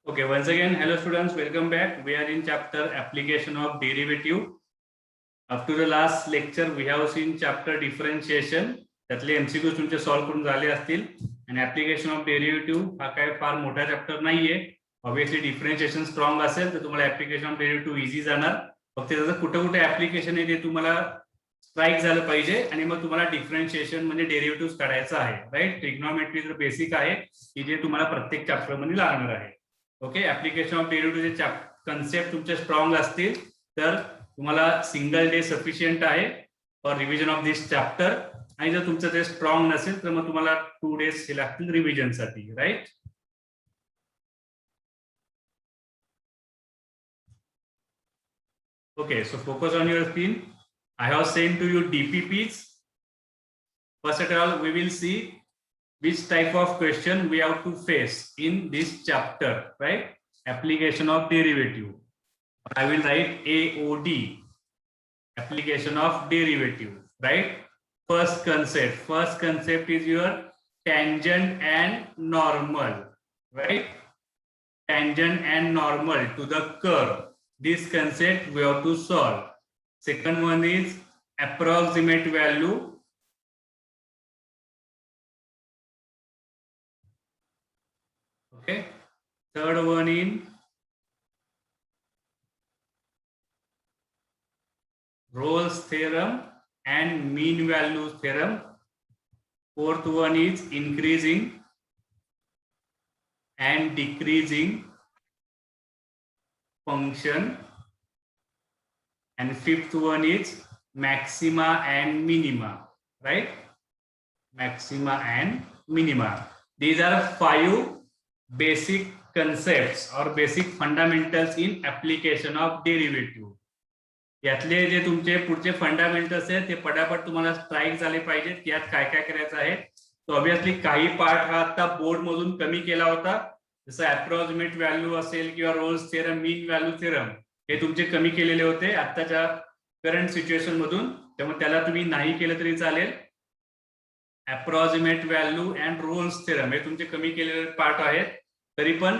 Okay, once again, hello students, welcome back. We are in chapter application of derivative. Up to the last lecture, we have seen chapter differentiation. त्यातले MCQ तुमचे solve करून झाले असतील आणि application of derivative हा काय फार मोठा चॅप्टर नाहीये. ऑब्विसली डिफरन्शिएशन स्ट्रॉंग असेल तर तुम्हाला ऍप्लिकेशन ऑफ डेरिव्हेटिव्ह इझी जाणार. फक्त त्याचं कुठे कुठे ऍप्लिकेशन आहे ते तुम्हाला स्ट्राईक झालं पाहिजे आणि मग तुम्हाला डिफरन्शिएशन म्हणजे डेरिव्हेटिव्ह काढायचं आहे. राईट, ट्रिग्नोमेट्री तर बेसिक आहे की जे तुम्हाला प्रत्येक चॅप्टर मध्ये लागणार आहे. ओके, ऍप्लिकेशन ऑफ डेरिव्हेटिव्हचे कन्सेप्ट तुमचे स्ट्रॉंग असतील तर तुम्हाला सिंगल डे सफिशियंट आहे for revision of this chapter. आणि जर तुमचं ते स्ट्रॉंग नसेल तर मग तुम्हाला 2 days लागतील रिव्हिजन साठी. Right, okay, so focus on your screen. I have sent to you DPPs. First of all, we will see which type of question we have to face in this chapter, right? Application of derivative. I will write AOD, application of derivative, right? First concept is your tangent and normal, right? Tangent and normal to the curve. This concept we have to solve. Second one is approximate value. Okay. Third one in Rolle's theorem and mean value theorem. Fourth one is increasing and decreasing function. And fifth one is maxima and minima, right? Maxima and minima. These are 5 basic concepts or basic fundamentals in application of derivative. यातले जे तुमचे पुढचे fundamentals आहेत ते पटापट तुम्हाला strike झाले पाहिजेत. यात काय काय करायचं आहे. तो ऑब्विसली काही पार्ट हा आता बोर्ड मधून कमी केला होता, जसं अप्रॉक्सिमेट व्हॅल्यू असेल किंवा रोल्स थेरम, मीन व्हॅल्यू थेरम, हे तुमचे कमी केलेले होते आताच्या करंट सिच्युएशन मधून. त्यामुळे त्याला तुम्ही नाही केलं तरी चालेल. Approximate value and Rolls theorem हे तुमचे कमी केलेले पार्ट आहेत. तरी पण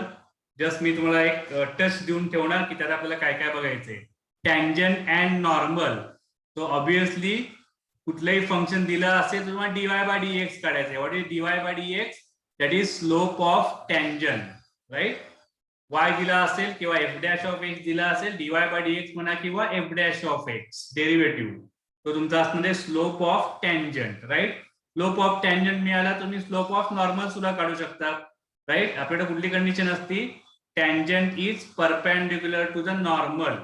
जस्ट मी तुम्हाला एक टच देऊन ठेवणार की त्यात आपल्याला काय काय बघायचंय. Tangent and normal. So obviously कुठलंही फंक्शन दिलं असेल तर तुम्हाला डीवाय बाय डीएक्स काढायचं. What is dy by dx? That is slope of tangent, right? Y दिला असेल किंवा एफ डॅश ऑफ एक्स दिला असेल, डीवाय बाय डीएक्स म्हणा किंवा f dash of x derivative, तो तुमचा असणार आहे slope of tangent, right? Slope of tangent मिळाला तुम्ही स्लोप ऑफ नॉर्मल सुद्धा काढू शकता, राईट? आपल्याकडे कुठली कंडिशन असती? Tangent is perpendicular to the normal.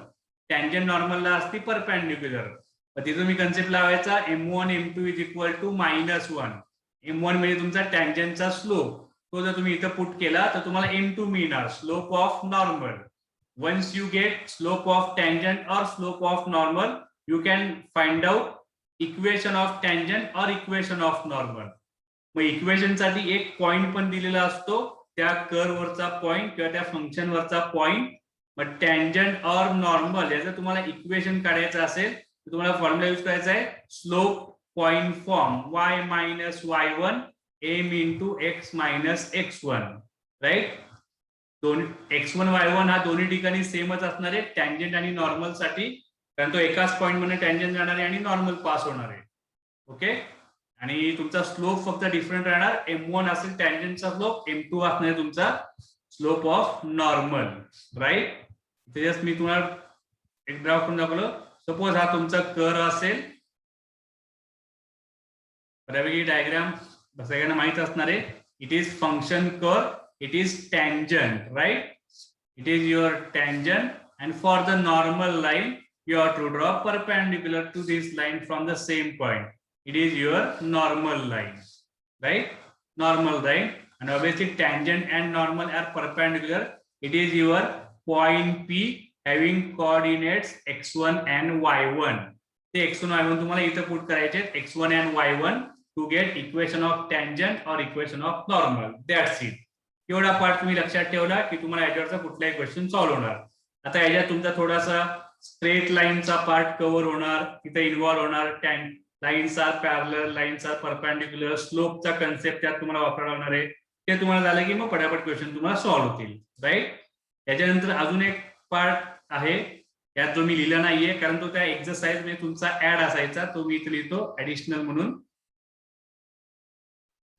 Tangent नॉर्मलला असती परपेंडिक्युलर. तिथून मी कन्सेप्ट लावायचा M1 M2 is equal to -1. M1 म्हणजे तुमचा टँजंटचा स्लोप. तो जर तुम्ही इथं पुट केला तर तुम्हाला M2 मिळणार, slope of normal. Once you get slope of tangent और slope of normal, you can find out equation of tangent और इक्वेशन ऑफ नॉर्मल. मग इक्वेशन साठी एक पॉइंट पण दिलेला असतो, त्या कर्व वरचा पॉइंट किंवा त्या फंक्शन वरचा पॉइंट. मग टँजंट और नॉर्मल याचं तुम्हाला इक्वेशन काढायचं असेल तर तुम्हाला फॉर्म्युला यूज करायचा आहे slope point form, y minus y1 m into x minus x1, right? x1 y1 हा दोन्ही ठिकाणी सेमच असणार आहे टँजंट आणि नॉर्मल साठी, कारण तो एकाच पॉइंट मध्ये टँजंट जाणार आहे आणि नॉर्मल पास होणार आहे. ओके, आणि तुमचा स्लोप फक्त डिफरंट राहणार. M1 असेल टँजंटचा स्लोप, M2 असणार आहे तुमचा स्लोप ऑफ नॉर्मल, राईट? इथे जस्ट मी तुम्हाला एक ड्राफ्ट करून दाखवलं. सपोज हा तुमचा कर्व असेल, बऱ्यापैकी डायग्राम सगळ्यांना माहित असणार आहे. It is function curve, it is tangent, right? It is your tangent and for the normal line you have to draw perpendicular to this line from the same point. It is your normal line, right? Normal line. And obviously tangent and normal are perpendicular. It is your point P having coordinates x1 and y1. The x1 y1 तुम्हाला इथं put करायचे x1 and y1 to get equation of tangent or equation of normal. That's it. एवढा part तुम्ही लक्षात ठेवला की तुम्हाला याच्यावरचा कुठलाही क्वेश्चन सॉल्व्ह होणार. आता याच्यात तुमचा थोडासा स्ट्रेट लाईनचा पार्ट कव्हर होणार, तिथे इन्व्हॉल्व होणार. Lines are parallel, lines are perpendicular, स्लोपचा कन्सेप्ट त्यात तुम्हाला वापरायला होणार आहे. ते तुम्हाला झालं की मग पटापट क्वेश्चन तुम्हाला सॉल्व्ह होतील, राईट? त्याच्यानंतर अजून एक पार्ट आहे त्यात जो मी लिहिला नाहीये कारण तो त्या एक्सरसाइज मध्ये तुमचा ऍड असायचा, तो मी इथे लिहितो ऍडिशनल म्हणून.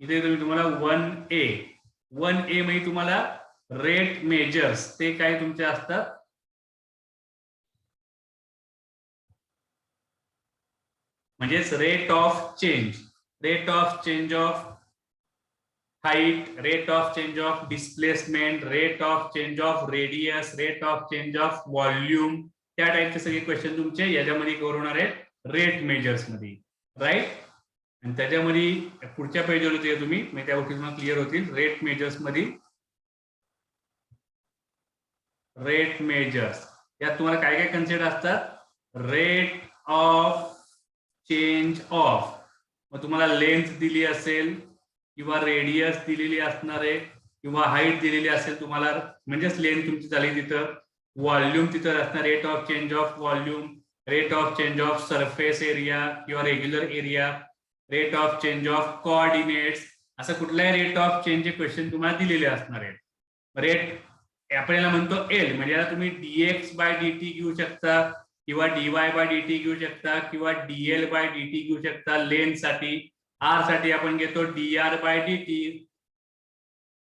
इथे तुम्हाला 1A मध्ये तुम्हाला रेट मेजर्स ते काय तुमचे असतात, म्हणजेच rate of change of height, rate of change of displacement, rate of change of radius, rate of change of volume, त्या टाईपचे सगळे क्वेश्चन तुमचे याच्यामध्ये कव्हर होणार आहेत रेट मेजर्स मध्ये, राईट. आणि त्याच्यामध्ये पुढच्या पेजवर येते तुम्ही, म्हणजे त्या गोष्टी तुम्हाला क्लिअर होतील. रेट मेजर्स मध्ये रेट मेजर्स यात तुम्हाला काय काय कन्सेप्ट असतात, रेट ऑफ चेंज ऑफ, मग तुम्हाला लेंथ दिली असेल किंवा रेडियस दिलेली असणार आहे किंवा हाईट दिलेली असेल तुम्हाला, म्हणजेच लेंथ तुमची झाली तिथं, व्हॉल्यूम तिथं असणार, rate of change of volume, rate of change of surface area किंवा regular area, rate of change of coordinates, असं कुठल्याही रेट ऑफ चेंजचे क्वेश्चन तुम्हाला दिलेले असणार आहेत. रेट आपल्याला म्हणतो एल, म्हणजे याला तुम्ही dx बाय dt घेऊ शकता किंवा dy बाय dt घेऊ शकता किंवा dl बाय dt घेऊ शकता लेंथ साठी. आर साठी आपण घेतो dr by dt,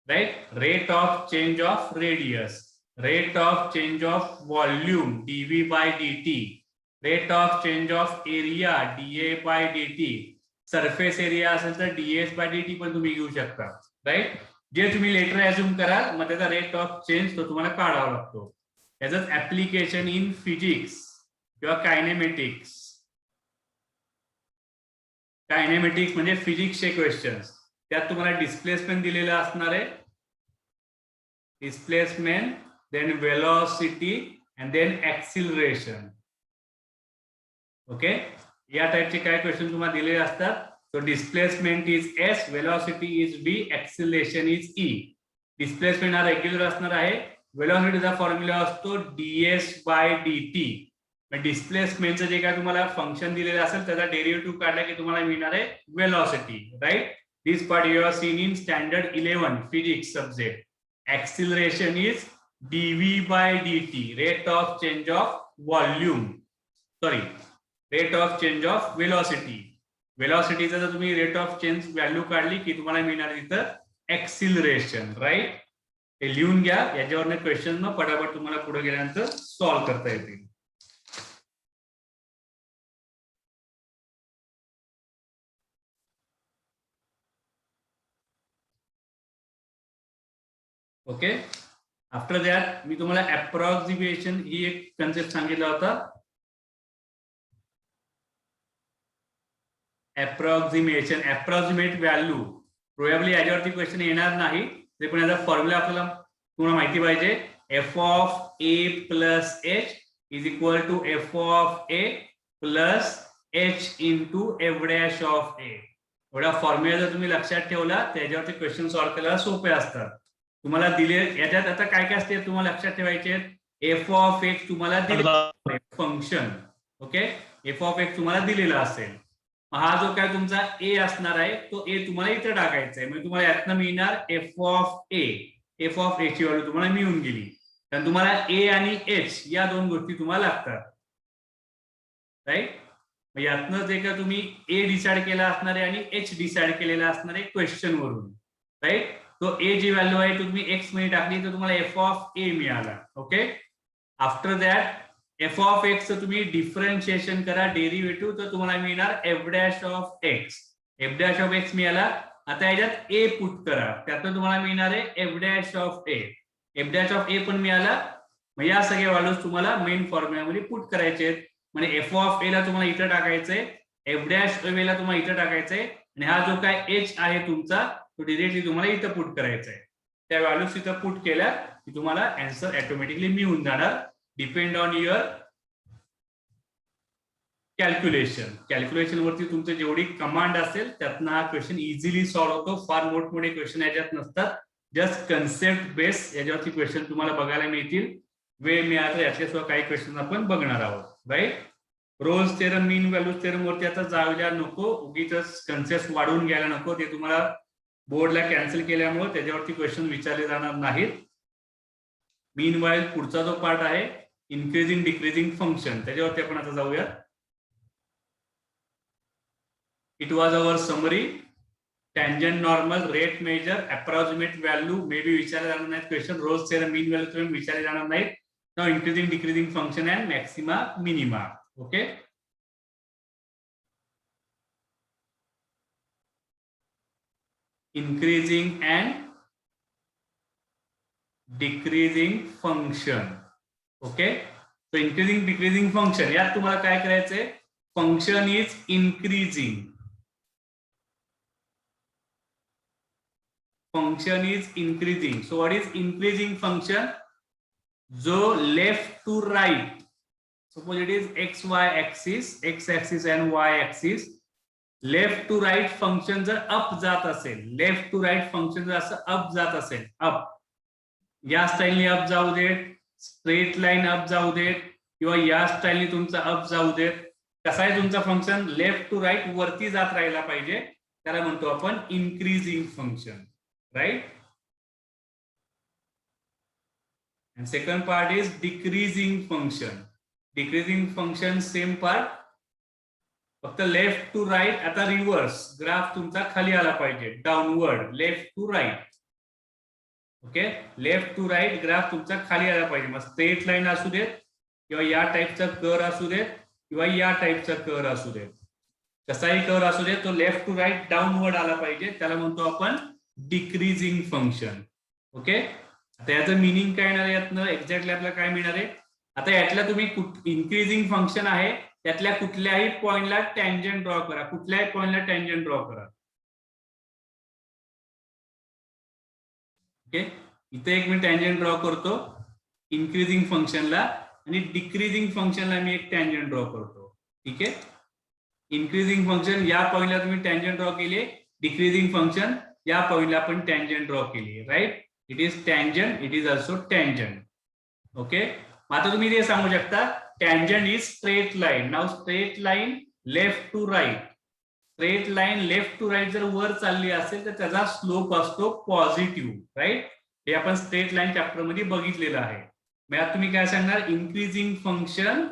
right. Rate of change of radius, rate of change of volume dv by dt, rate of change of area dA by dt, surface area असेल तर ds bye dt पण तुम्ही घेऊ शकता, right. जे तुम्ही letter assume कराल मग त्याचा रेट ऑफ चेंज तो तुम्हाला काढावा लागतो. त्याच ऍप्लिकेशन इन फिजिक्स किंवा कायनेमेटिक्स. कायनेमेटिक्स म्हणजे फिजिक्सचे क्वेश्चन्स, त्यात तुम्हाला डिस्प्लेसमेंट दिलेलं असणार आहे, displacement, then velocity and then acceleration. Okay, या टाइपचे काय क्वेश्चन तुम्हाला दिलेले असतात. So displacement is s, velocity is v, acceleration is e. Displacement हा रेग्युलर असणार आहे, वेलोसिटीचा फॉर्म्युला असतो ds बाय dt. डिस्प्लेसमेंटचं जे काय तुम्हाला फंक्शन दिलेलं असेल त्याचा डेरिव्हेटिव्ह काढला की तुम्हाला मिळणार आहे velocity, right. This part you have seen in standard 11 physics subject. Acceleration is dv by dt, rate of change of volume, sorry rate of change of velocity. वेलोसिटीचा जर तुम्ही रेट ऑफ चेंज व्हॅल्यू काढली की तुम्हाला मिळणार तिथं acceleration, right. ते लिहून घ्या, याच्यावरनं क्वेश्चन मग पटापट तुम्हाला पुढे गेल्यानंतर सॉल्व्ह करता येतील. ओके, आफ्टर दॅट मी तुम्हाला अप्रॉक्सिमेशन ही एक कन्सेप्ट सांगितला होता. अप्रॉक्सिमेशन, अप्रॉक्सिमेट व्हॅल्यू, प्रोबॅबली याच्यावरती क्वेश्चन येणार नाही, ते पण याचा फॉर्म्युला आपल्याला तुम्हाला माहिती पाहिजे. F of A plus H is equal to F of A plus H into F dash of A. एवढा फॉर्म्युला जर तुम्ही लक्षात ठेवला त्याच्यावरती क्वेश्चन सॉल्व्ह करायला सोपे असतात. तुम्हाला दिले याच्यात आता काय काय असते तुम्हाला लक्षात ठेवायचे. एफ ऑफ एक्स तुम्हाला दिले function, okay, F of x तुम्हाला दिलेला असेल, हा जो काय तुमचा ए असणार आहे तो ए तुम्हाला इथे टाकायचा आहे, म्हणजे तुम्हाला यातनं मिळणार F of A. F of A ची व्हॅल्यू तुम्हाला मिळून गेली, कारण तुम्हाला ए आणि एच या दोन गोष्टी तुम्हाला लागतात, राईट. यातनं जे का तुम्ही ए डिसाइड केला असणार आहे आणि एच डिसाइड केलेला असणार आहे क्वेश्चन वरून, राईट. तो ए जी व्हॅल्यू आहे तुम्ही एक्स मध्ये टाकली तर तुम्हाला एफ ऑफ ए मिळाला, okay. After that F of x तुम्ही डिफरन्शिएशन करा, डेरिव्हेटिव्ह, तर तुम्हाला मिळणार F dash of x. F dash of x मिळाला, आता याच्यात ए पुट करा, त्यातून तुम्हाला मिळणार आहे F dash of A. F dash of A पण मिळाला, मग या सगळ्या व्हॅल्यूज तुम्हाला मेन फॉर्म्युलामध्ये पुट करायचे आहेत. म्हणजे एफ ऑफ ए ला तुम्हाला इथं टाकायचंय, एफ डॅश ऑफ ए ला तुम्हाला इथं टाकायचंय, आणि हा जो काय एच आहे तुमचा तो डिरेक्टली तुम्हाला इथं पुट करायचा आहे. त्या व्हॅल्यूज इथं पुट केल्या की तुम्हाला आन्सर ऑटोमॅटिकली मिळून जाणार. Depend on your calculation. Calculation वरती तुमचं जेवढी कमांड असेल त्यातनं हा क्वेश्चन इझिली सॉल्व्ह होतो. फार मोठमोठे क्वेश्चन याच्यात नसतात, जस्ट कन्सेप्ट बेस याच्यावरती क्वेश्चन तुम्हाला बघायला मिळतील. वेळ मिळाला तर यातले सुद्धा काही क्वेश्चन आपण बघणार आहोत, राईट. रोल्स थेरम, मीन व्हॅल्यू थेरम वरती आता जायला नको, उगीच कन्सेप्ट वाढवून घ्यायला नको, ते तुम्हाला बोर्डला कॅन्सल केल्यामुळे त्याच्यावरती क्वेश्चन विचारले जाणार नाहीत. मीनवाईल पुढचा जो पार्ट आहे इन्क्रीजिंग डिक्रीजिंग फंक्शन, त्याच्यावरती आपण आता जाऊया. It was our summary. Tangent normal, rate measure, approximate value may be विचारले जाणार नाहीत क्वेश्चन. रोज चे मीन व्हॅल्यू तुम्ही विचारले जाणार नाहीत. Now increasing decreasing function and maxima minima. Okay, increasing and decreasing function. Okay, so increasing decreasing function यात तुम्हाला काय करायचंय, function is increasing, function is increasing. So what is increasing function? जो left to right, suppose it is X Y axis, X axis and Y axis, left to right function जर up जात असेल, left to right function जर असं up जात असेल, up या स्टाईलने अप जाऊ देत, स्ट्रेट लाईन अप जाऊ देत, किंवा या स्टाईलने तुमचा अप जाऊ देत, कसा आहे तुमचा फंक्शन लेफ्ट टू राइट वरती जात राहायला पाहिजे, त्याला म्हणतो आपण increasing function. Right. and second part is decreasing function. decreasing function same part, फक्त लेफ्ट टू राइट. आता रिव्हर्स ग्राफ तुमचा खाली आला पाहिजे, downward, left to right. Okay, left to right graph तुमचा खाली आला पाहिजे. मग स्ट्रेट लाईन असू देत, किंवा या टाइपचा कर असू देत, किंवा या टाइपचा कर असू देत, कसाही कर असू देत, तो लेफ्ट टू राइट डाउनवर्ड आला पाहिजे, त्याला म्हणतो आपण डिक्रीजिंग फंक्शन. ओके, आता याचं मिनिंग काय येणार आहे यातनं, एक्झॅक्टली आपल्याला काय मिळणार आहे. आता यातल्या तुम्ही इन्क्रीजिंग फंक्शन आहे त्यातल्या कुठल्याही पॉइंटला टँजंट ड्रॉ करा, कुठल्याही पॉइंटला टँजंट ड्रॉ करा. ओके, इथे एक मी टँजंट ड्रॉ करतो इन्क्रीजिंग फंक्शनला, आणि डिक्रीजिंग फंक्शनला मी एक टँजंट ड्रॉ करतो. ठीक आहे, इन्क्रीजिंग फंक्शन या पॉइंटला तुम्ही टँजंट ड्रॉ केली, डिक्रीजिंग फंक्शन या पॉइंटला आपण टँजंट ड्रॉ केली. Right, it is tangent, it is also tangent. Okay, आता तुम्ही ते सांगू शकता tangent is straight line. Now straight line left to right, straight line left to right जर वर चालली असेल तर त्याचा स्लोप असतो पॉझिटिव्ह. राइट, हे आपण स्ट्रेट लाईन चॅप्टर मध्ये बघितलेलं आहे. मग यात तुम्ही काय सांगणार, increasing function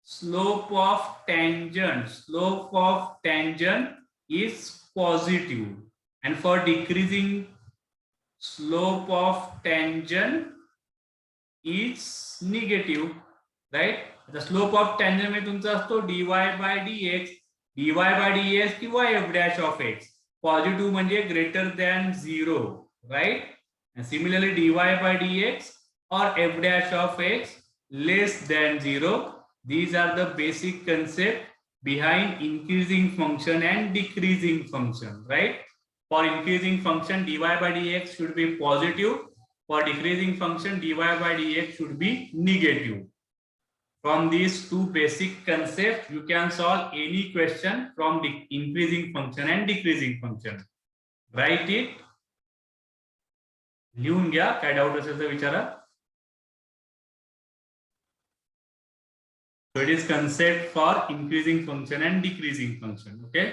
slope of tangent, slope of tangent is positive, and for decreasing slope of tangent is negative. Right, the slope of tangent मध्ये तुमचा असतो dy by dx, dy by dx किंवा f dash of x. Positive म्हणजे greater than 0. Right, and similarly dy by dx or f dash of x less than 0. These are the basic concept behind increasing function and decreasing function. Right, for increasing function dy by dx should be positive, for decreasing function dy by dx should be negative. From these two basic concepts you can solve any question from the increasing function and decreasing function. Write it, लिहून घ्या, काय doubt असेल तर विचारा. So it is concept for increasing function and decreasing function. Okay,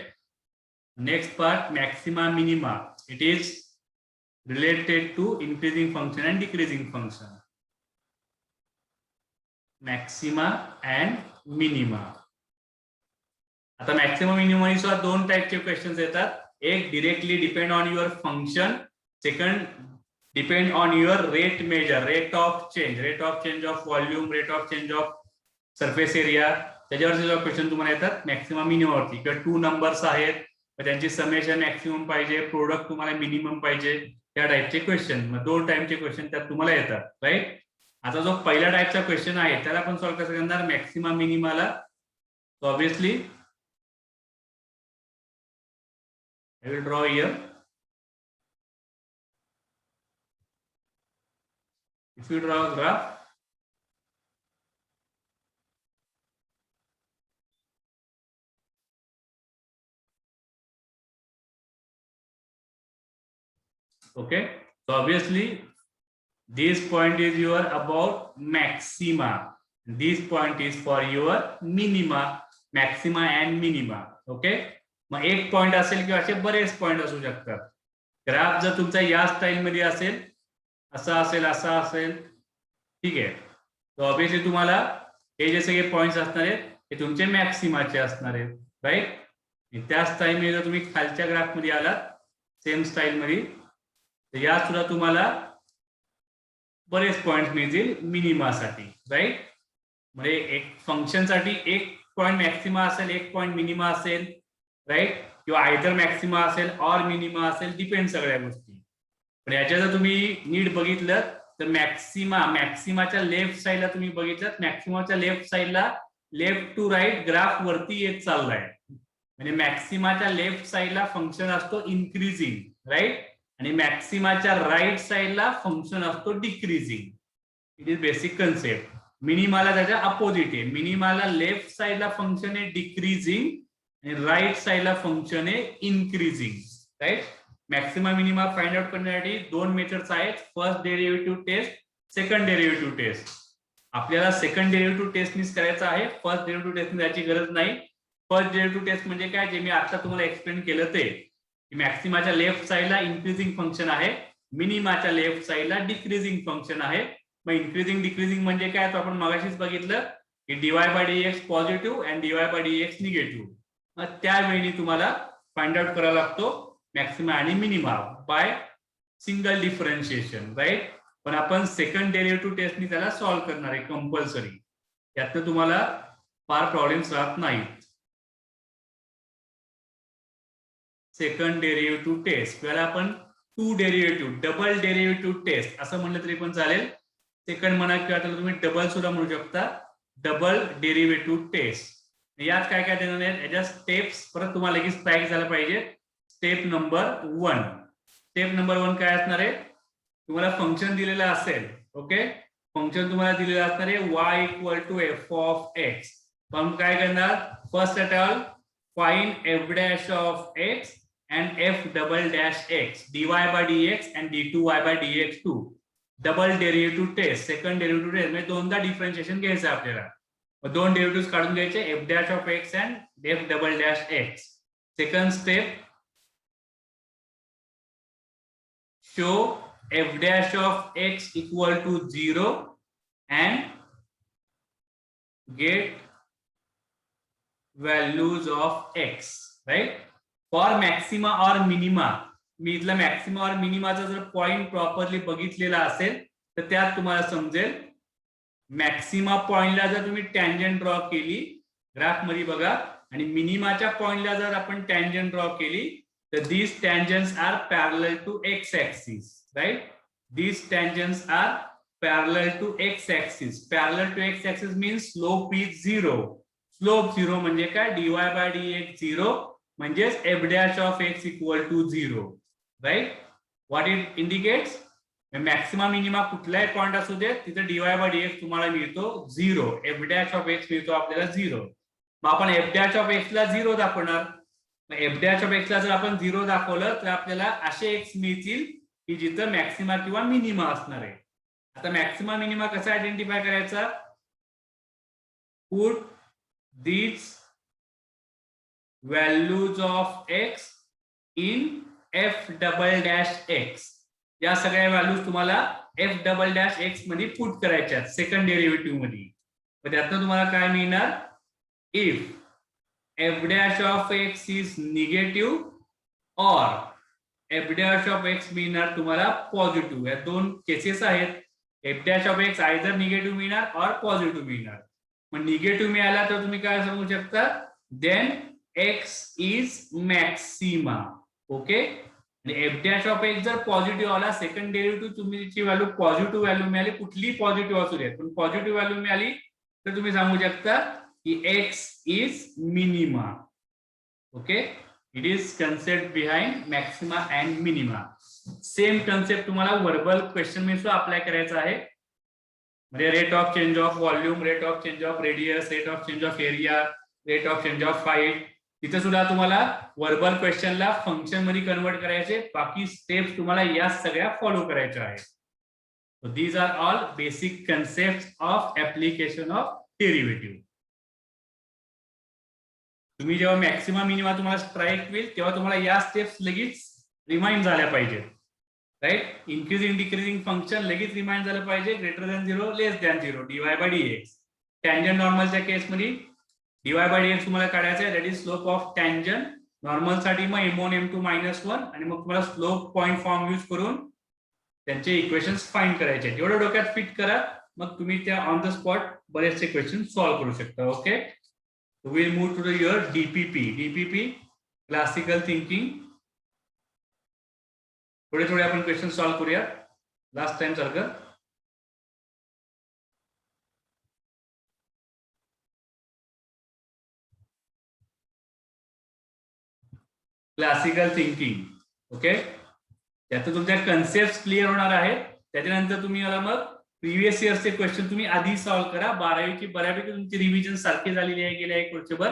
next part, maxima minima. It is related to increasing function and decreasing function. Maxima and minima. आता maximum minimum सुद्धा दोन टाइपचे क्वेश्चन्स येतात. एक directly depend on your function, second depend on your rate measure, rate of change of volume, rate of change of surface area, त्याच्यावरचे जो question तुम्हाला येतात मॅक्सिमम मिनिमम वरती. किंवा 2 नंबर्स आहेत त्यांची समेशन मॅक्सिमम पाहिजे, प्रोडक्ट तुम्हाला मिनिमम पाहिजे, त्या टाइपचे क्वेश्चन. मग 2 टाइपचे क्वेश्चन त्यात तुम्हाला येतात. राईट, आता जो पहिला टाइपचा क्वेश्चन आहे त्याला आपण सॉल्व्ह कसं करणार मॅक्सिमम मिनिमाला. So obviously I will draw here. If you draw a graph, okay, so obviously this point is your about maxima, this point is for your minima, maxima and minima. Okay, मग एक point असेल किंवा असे बरेच point असू शकतात. Graph जर तुमचा या स्टाईल मध्ये असेल असा असेल, ठीक आहे. तो ऑब्विसली तुम्हाला हे जे सगळे पॉइंट्स असणार आहेत हे तुमचे मॅक्सिमाचे असणार आहेत, राईट. त्याच टाइममध्ये जर तुम्ही खालच्या ग्राफ मध्ये आलात सेम स्टाईल मध्ये, तर यात सुद्धा तुम्हाला बरेच पॉइंट मिळतील मिनिमासाठी, राईट. म्हणजे एक फंक्शनसाठी एक पॉइंट मॅक्सिमा असेल, एक पॉइंट मिनिमा असेल, राईट, किंवा आयदर मॅक्सिमा असेल ऑर मिनिमा असेल, डिपेंड सगळ्या गोष्टी. पण याच्या जर तुम्ही नीट बघितलं तर मॅक्सिमाच्या लेफ्ट साईडला तुम्ही बघितलं, मॅक्सिमाच्या लेफ्ट साईडला लेफ्ट टू राईट ग्राफ वरती येत चाललाय. म्हणजे मॅक्सिमाच्या लेफ्ट साईडला फंक्शन असतो इन्क्रीजिंग, राईट, आणि मॅक्सिमाच्या राईट साईडला फंक्शन असतो decreasing. It is basic concept. मिनिमाला त्याच्या अपोजिट आहे. मिनिमाला लेफ्ट साईडला फंक्शन आहे डिक्रीजिंग आणि राईट साईडला फंक्शन आहे increasing, right. Maxima minima find out करण्यासाठी दोन मेथड्स आहेत, first derivative test, second derivative test. आपल्याला सेकंड डेरिव्हेटिव्ह टेस्ट मिस करायचा आहे, फर्स्ट डेरिव्हेटिव्ह टेस्ट द्यायची गरज नाही. फर्स्ट डेरिव्हेटिव्ह टेस्ट म्हणजे काय, जे मी आता तुम्हाला एक्सप्लेन केलं ते, मॅक्सिमाच्या लेफ्ट साईडला इन्क्रीजिंग फंक्शन आहे, मिनिमाच्या लेफ्ट साईडला डिक्रीजिंग फंक्शन आहे. मग इन्क्रीजिंग डिक्रीजिंग म्हणजे काय, तो आपण मगाशीच बघितलं की डीवाय बाय डीएक्स पॉझिटिव्ह आणि डीवाय बाय डीएक्स निगेटिव्ह. मग त्यावेळी तुम्हाला फाइंड आउट करावा लागतो मॅक्सिमा आणि minima by single differentiation, right. पण आपण सेकंड डेरिव्हेटिव्ह टेस्टनी त्याला सॉल्व्ह करणार आहे कंपल्सरी. यातनं तुम्हाला फार प्रॉब्लेम्स राहत नाहीत. सेकंड डेरिव्हेटिव्ह टेस्ट किंवा आपण two derivative double derivative test असं म्हणलं तरी पण चालेल. सेकंड म्हणा किंवा त्याला तुम्ही डबल सुद्धा म्हणू शकता, डबल डेरिव्हेटिव्ह टेस्ट. यात काय काय देणार आहेत, याच्या स्टेप्स परत तुम्हाला लगेच स्ट्राईक झालं पाहिजे. Step number 1. स्टेप नंबर 1 काय असणार आहे, तुम्हाला फंक्शन दिलेलं असेल, ओके, फंक्शन तुम्हाला दिलेलं असणार आहे y equal to F of x. पण काय करणार, first of all find f dash of x and f double dash x dy by dx and d2y by dx to double derivative test. Second derivative test म्हणजे दोनदा differentiation घ्यायचं आपल्याला. दोन derivative काढून घ्यायचे, F dash of X and F double dash X. Second step, show F dash of x equal to 0 and get values of x, right. For maxima or minima, मी इथला maxima or मिनिमाचा जर point properly बघितलेला असेल तर त्यात तुम्हाला समजेल. Maxima पॉइंटला जर तुम्ही टँजंट ड्रॉ केली ग्राफ मध्ये बघा, आणि मिनिमाच्या पॉइंटला जर आपण टँजंट ड्रॉ केली तर these tangents are parallel to x axis, right. These tangents are parallel to x axis. Parallel to x axis means slope is 0. Slope 0 म्हणजे काय, dy by dx 0 म्हणजेच f dash of x equal to 0, right. What it indicates, maxima minima कुठलाही point असू दे तिथे dy by dx तुम्हाला मिळतो 0, F dash of x मिळतो आपल्याला 0. मग आपण एफ डॅश ऑफ एक्स ला 0 दाखवणार. एफ डॅश ऑफ एक्स ला जर आपण 0 दाखवलं तर आपल्याला असे एक्स मिळतील की जिथं मॅक्सिमा किंवा मिनिमा असणार आहे. आता मॅक्सिमा मिनिमा कसा आयडेंटिफाय करायचा, put these values of x in f double dash x. या सगळ्या व्हॅल्यूज तुम्हाला f डबल डॅश x मध्ये पुट करायच्या सेकंड डेरिव्हेटिव्ह मध्ये. त्यातनं तुम्हाला काय मिळणार, if f dash of x is negative और f डॅश ऑफ x मिळणार तुम्हाला पॉझिटिव्ह. या दोन केसेस आहेत, f dash of x either negative मिळणार और पॉझिटिव्ह मिळणार. मग निगेटिव्ह मिळाला तर तुम्ही काय सांगू शकता, देन x इज मॅक्सिमा, ओके. आणि एफ डॅश ऑफ एक्स जर पॉझिटिव्ह आला, सेकंड डेरिव्हेटिव्ह तुमची व्हॅल्यू पॉझिटिव्ह व्हॅल्यू मिळाली, कुठली पॉझिटिव्ह असू दे पण पॉझिटिव्ह व्हॅल्यू मिळाली तर तुम्ही सांगू शकता की x is minima, okay. It is concept behind maxima and minima. Same concept तुम्हाला वर्बल क्वेश्चन मध्ये सुद्धा अप्लाय करायचा आहे. म्हणजे rate of change of volume, rate of change of radius, rate of change of area, rate of change of height, तिथे सुद्धा तुम्हाला verbal क्वेश्चनला फंक्शन मध्ये कन्वर्ट करायचे. बाकी स्टेप्स तुम्हाला या सगळ्या फॉलो करायच्या आहेत. So these are all basic concept of application of derivative. तुम्ही जेव्हा मॅक्सिमा मिनिमा तुम्हाला स्ट्राईक होईल तेव्हा तुम्हाला या स्टेप्स लगेच रिमाइंड झाल्या पाहिजेत. राईट. इन्क्रीजिंग डिक्रीजिंग फंक्शन लगेच रिमाइंड झालं पाहिजे, greater than 0 less than 0 dy by dx. Tangent नॉर्मलच्या केसमध्ये dy बाय dx तुम्हाला काढायचं आहे, that is slope of tangent. Normal साठी मग m1 m2 -1 आणि मग तुम्हाला स्लोप पॉइंट फॉर्म यूज करून त्यांचे इक्वेशन्स फाइंड करायचे. एवढं डोक्यात फिट करा, मग तुम्ही त्या ऑन द स्पॉट बरेचसे क्वेश्चन सॉल्व्ह करू शकता. Okay, will move to the your DPP classical thinking. थोडे थोडे आपण क्वेश्चन सॉल्व्ह करूया लास्ट टाइम सारखं. Classical thinking. ओके, त्यात तुमच्या कन्सेप्ट क्लिअर होणार आहेत. त्याच्यानंतर तुम्ही मला मग प्रिव्हियस इयर्सचे क्वेश्चन तुम्ही आधी सॉल्व्ह करा. 12वीची बऱ्यापैकी तुमची रिव्हिजन सारखी झालेली आहे गेल्या एक वर्षभर,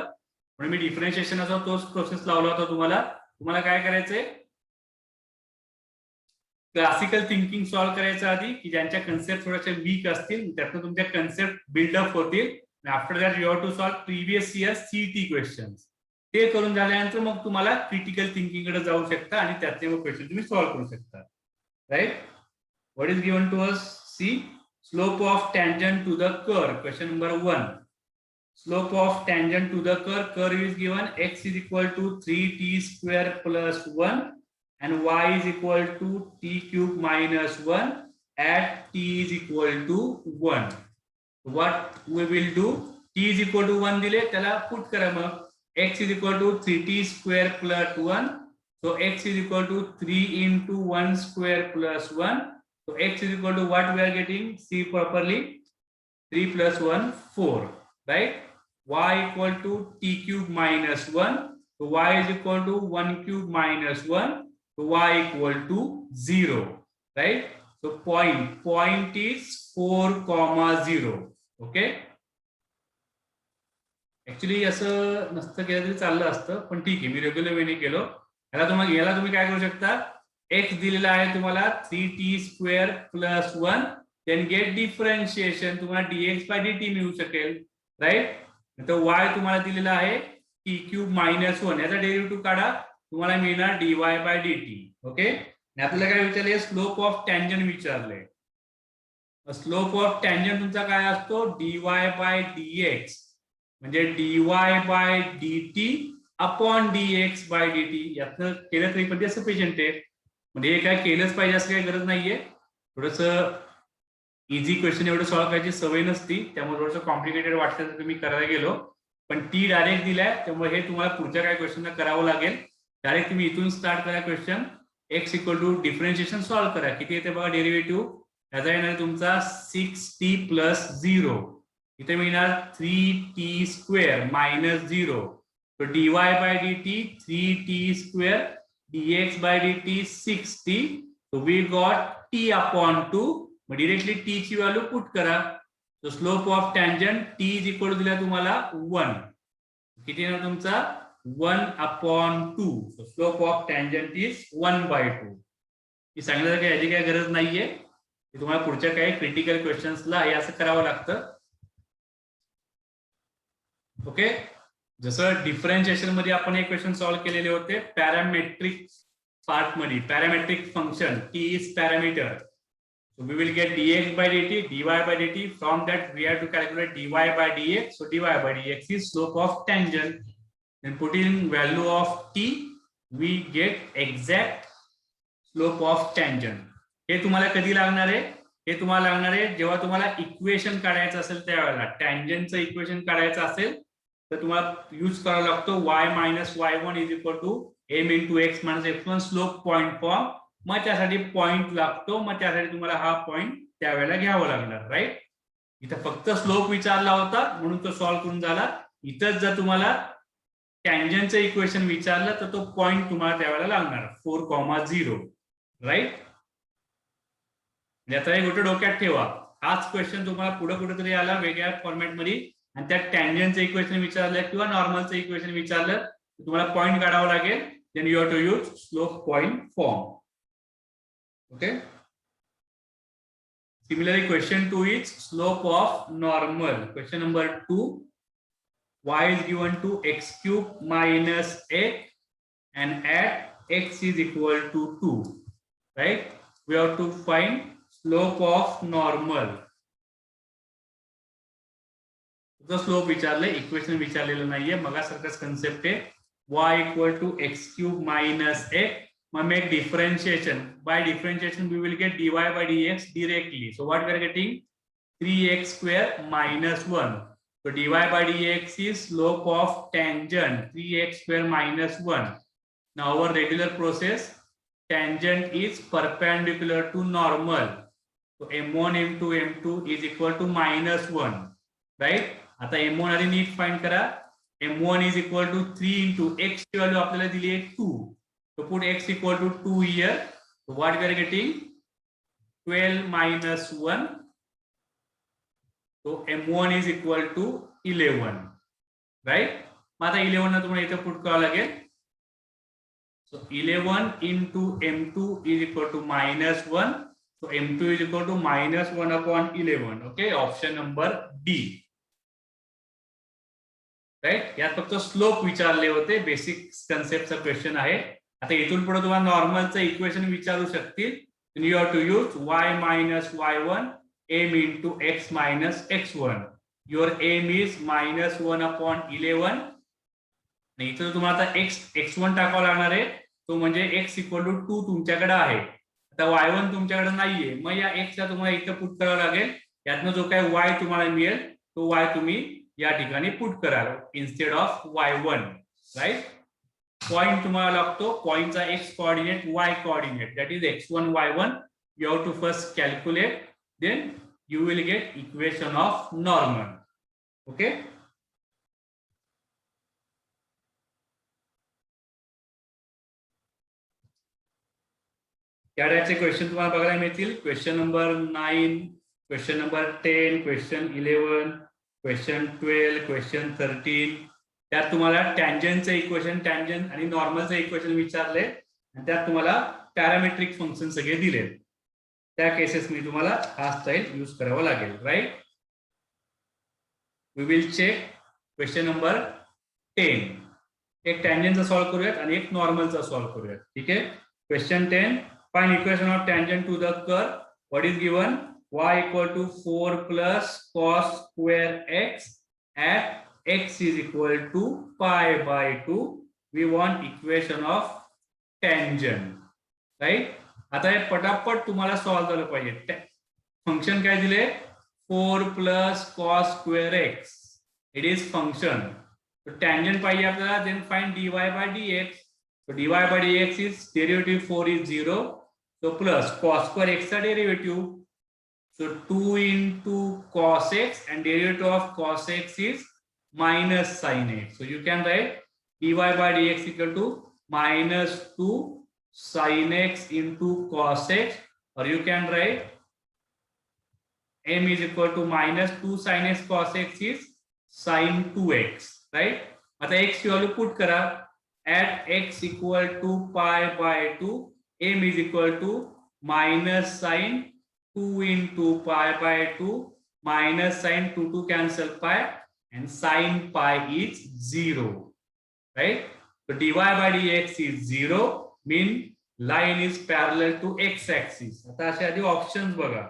म्हणून मी डिफरन्शिएशन असा तोच प्रोसेस लावला होता तुम्हाला. तुम्हाला काय करायचंय, क्लासिकल थिंकिंग सॉल्व्ह करायचं आधी, की ज्यांच्या कन्सेप्ट थोड्याशा वीक असतील, त्यातून तुमच्या कन्सेप्ट बिल्डअप होतील. After that you have to solve previous year CET questions. ते करून झाल्यानंतर मग तुम्हाला क्रिटिकल थिंकिंग कडे जाऊ शकता आणि त्यातले मग क्वेश्चन तुम्ही सॉल्व्ह करू शकता. Right. What is given to us? See, slope of tangent to the curve. Question number 1. Slope of tangent to the curve. Curve is given x is equal to 3t square plus 1 and y is equal to t cube minus 1 at t is equal to 1. What we will do? T is equal to 1 दिले, त्याला put करा मग. x is equal to 3t square plus 1. So x is equal to 3 into 1 square plus 1. So x is equal to what we are getting? See properly. 3 plus 1, 4. Right? Y equal to t cube minus 1. So y is equal to 1 cube minus 1. So y equal to 0. Right? So point is 4,0. Okay? Actually असं नसतं केलं तरी चाललं असतं, पण ठीक आहे, मी regular वेने केलो. याला तुम्ही काय करू शकता, x दिलेला आहे तुम्हाला 3t square plus 1, then get differentiation, तुम्हाला dx बाय dt मिळू शकेल. राईट. तर y तुम्हाला दिलेला आहे t क्यूब मायनस 1, याचा डेरिव्हेटिव्ह काढा, तुम्हाला मिळणार dy बाय dt. ओके, आपल्याला काय विचारले, स्लोप ऑफ टँजंट विचारले. स्लोप ऑफ टँजंट तुमचा काय असतो, dy बाय dx, म्हणजे dy by dt upon dx by dt. यातनं केलं तरी पण ते सफिशियंट आहे, म्हणजे हे काय केलंच पाहिजे असं काही गरज नाहीये. थोडस इझी क्वेश्चन एवढं सॉल्व्ह करायची सवय नसती, त्यामुळे थोडंसं कॉम्प्लिकेटेड वाटतं तर तुम्ही करायला गेलो, पण टी डायरेक्ट दिलाय, त्यामुळे हे तुम्हाला पुढच्या काय क्वेश्चन करावं लागेल. डायरेक्ट तुम्ही इथून स्टार्ट करा question. X equal to differentiation solve करा. किती येते बघा डेरिव्हेटिव्ह, याचा येणार तुमचा 6t प्लस 0, इथे मिळणार 3t स्क्वेअर मायनस 0. तो dy by dt 3t square, dx by dt 6t. So we got t upon 2. मग डिरेक्टली t ची व्हॅल्यू पुट करा. So slope of tangent t is equal to दिला तुम्हाला 1. किती येणार तुमचा 1 upon 2. So slope of tangent is 1/2. ही सांगण्याचं काही याची काही गरज नाहीये, तुम्हाला पुढच्या काही क्रिटिकल क्वेश्चन्सला हे असं करावं लागतं. ओके, जसं डिफरन्शिएशन मध्ये आपण एक क्वेश्चन सॉल्व्ह केलेले होते पॅरामेट्रिक पार्ट मध्ये. Parametric function t is parameter, so we will get dx by dt, dy by dt. From that we have to calculate dy by dx. So dy by dx is slope of tangent. Then put in value of t, we get exact slope of tangent. हे तुम्हाला कधी लागणार आहे, हे तुम्हाला लागणार आहे जेव्हा तुम्हाला इक्वेशन काढायचं असेल त्यावेळेला. टँजंटचं इक्वेशन काढायचं असेल तर तुम्हाला यूज करावा लागतो y minus y1 is equal to m into x minus x1 slope point form. मग त्यासाठी पॉइंट लागतो, मग त्यासाठी तुम्हाला हा पॉइंट त्यावेळेला घ्यावा लागणार. राईट. इथं फक्त स्लोप विचारला होता म्हणून तो सॉल्व्ह करून झाला. इथंच जर तुम्हाला टँजंटचं इक्वेशन विचारलं तर तो पॉइंट तुम्हाला त्यावेळेला लागणार 4,0. राईट. याचा एक गोष्ट डोक्यात ठेवा, हाच क्वेश्चन तुम्हाला पुढे कुठेतरी आला वेगळ्या फॉर्मॅटमध्ये आणि त्या टँजंटचं इक्वेशन विचारलं किंवा नॉर्मलचं इक्वेशन विचारलं, तुम्हाला पॉइंट काढावं लागेल. Then you have to use slope point form. Okay. Similarly, question 2 is slope of normal. Question number 2, y is given to x cube minus 8 and at x is equal to 2. Right? we have to find slope of normal. Slope विचारले, equation विचारलेलं नाहीये, मगासारखाच concept आहे. y equal to x cube minus x. Make differentiation. By differentiation, we will get dy by dx directly. So what we are getting? 3x square minus 1. So dy by dx is slope of tangent 3x square minus 1. Now our regular process, tangent is perpendicular to normal. So m1 m2 m2 is equal to minus 1, right? आता m1 आधी नीट find करा. m1 is equal to 3 into x ची value आपल्याला दिली आहे 2. So put x equal to 2 here. So what we are getting? 12 minus 1. So m1 is equal to 11, right? मग आता 11 ना तुम्हाला इथे पुट करावं लागेल. So 11 into m2 is equal to minus 1. So m2 is equal to minus 1 upon 11. Okay, option number D. Right, यात फक्त slope विचारले होते, बेसिक कन्सेप्टचा क्वेश्चन आहे. आता इथून पुढे तुम्हाला नॉर्मलचं इक्वेशन विचारू शकतील. You have to use y minus y1 m into x minus x1. Your m is minus 1 upon 11. आणि इथं तुम्हाला आता x1 टाकावं लागणार आहे. तो म्हणजे x equal to 2 तुमच्याकडे आहे. आता y1 तुमच्याकडे नाहीये, मग या x ला तुम्हाला इथं पुट करावं लागेल. यातनं जो काय y तुम्हाला मिळेल तो y तुम्ही या ठिकाणी पुट कराल instead of y1, right? Point तुम्हाला लागतो, पॉइंटचा x coordinate y coordinate, that is x1 y1. You have to first calculate, then you will get equation of normal. Okay, या टाइपचे क्वेश्चन तुम्हाला बघायला मिळतील. Question number 9, question number 10, question 11, question 12, question 13. त्यात तुम्हाला टँजंटचे इक्वेशन, टँजंट आणि नॉर्मलचे equation विचारले आणि त्यात तुम्हाला पॅरामेट्रिक फंक्शन सगळे दिले. त्या केसेस मध्ये तुम्हाला हा स्टाईल यूज करावा लागेल, right? We will check question number 10. एक टँजंटचा सॉल्व्ह करूयात आणि एक नॉर्मलचा सॉल्व्ह करूयात. ठीक आहे. Question 10, find equation of tangent to the curve. What is given? y equal to 4 plus cos square x at x is equal to pi by 2. We want equation of tangent, right? आता हे पटापट तुम्हाला solve झालं पाहिजे. Function काय दिले? 4 plus cos square x. It is function. So tangent पाहिजे आपल्याला, then find dy by dx. So dy by dx is derivative 4 is 0. So plus cos square x चा derivative. So 2 into cos x and derivative of cos x is minus sin x. So you can write dy by dx equal to minus 2 sin x into cos x, or you can write m is equal to minus 2 sin x cos x is sin 2x, right? आता x की value put करा. At x equal to pi by 2, m is equal to minus sin 2 into pi by 2 minus sin 2 cancel pi and sin pi is 0, right? So dy by dx is 0, mean line is parallel to x axis. आता असे आधी options बघा,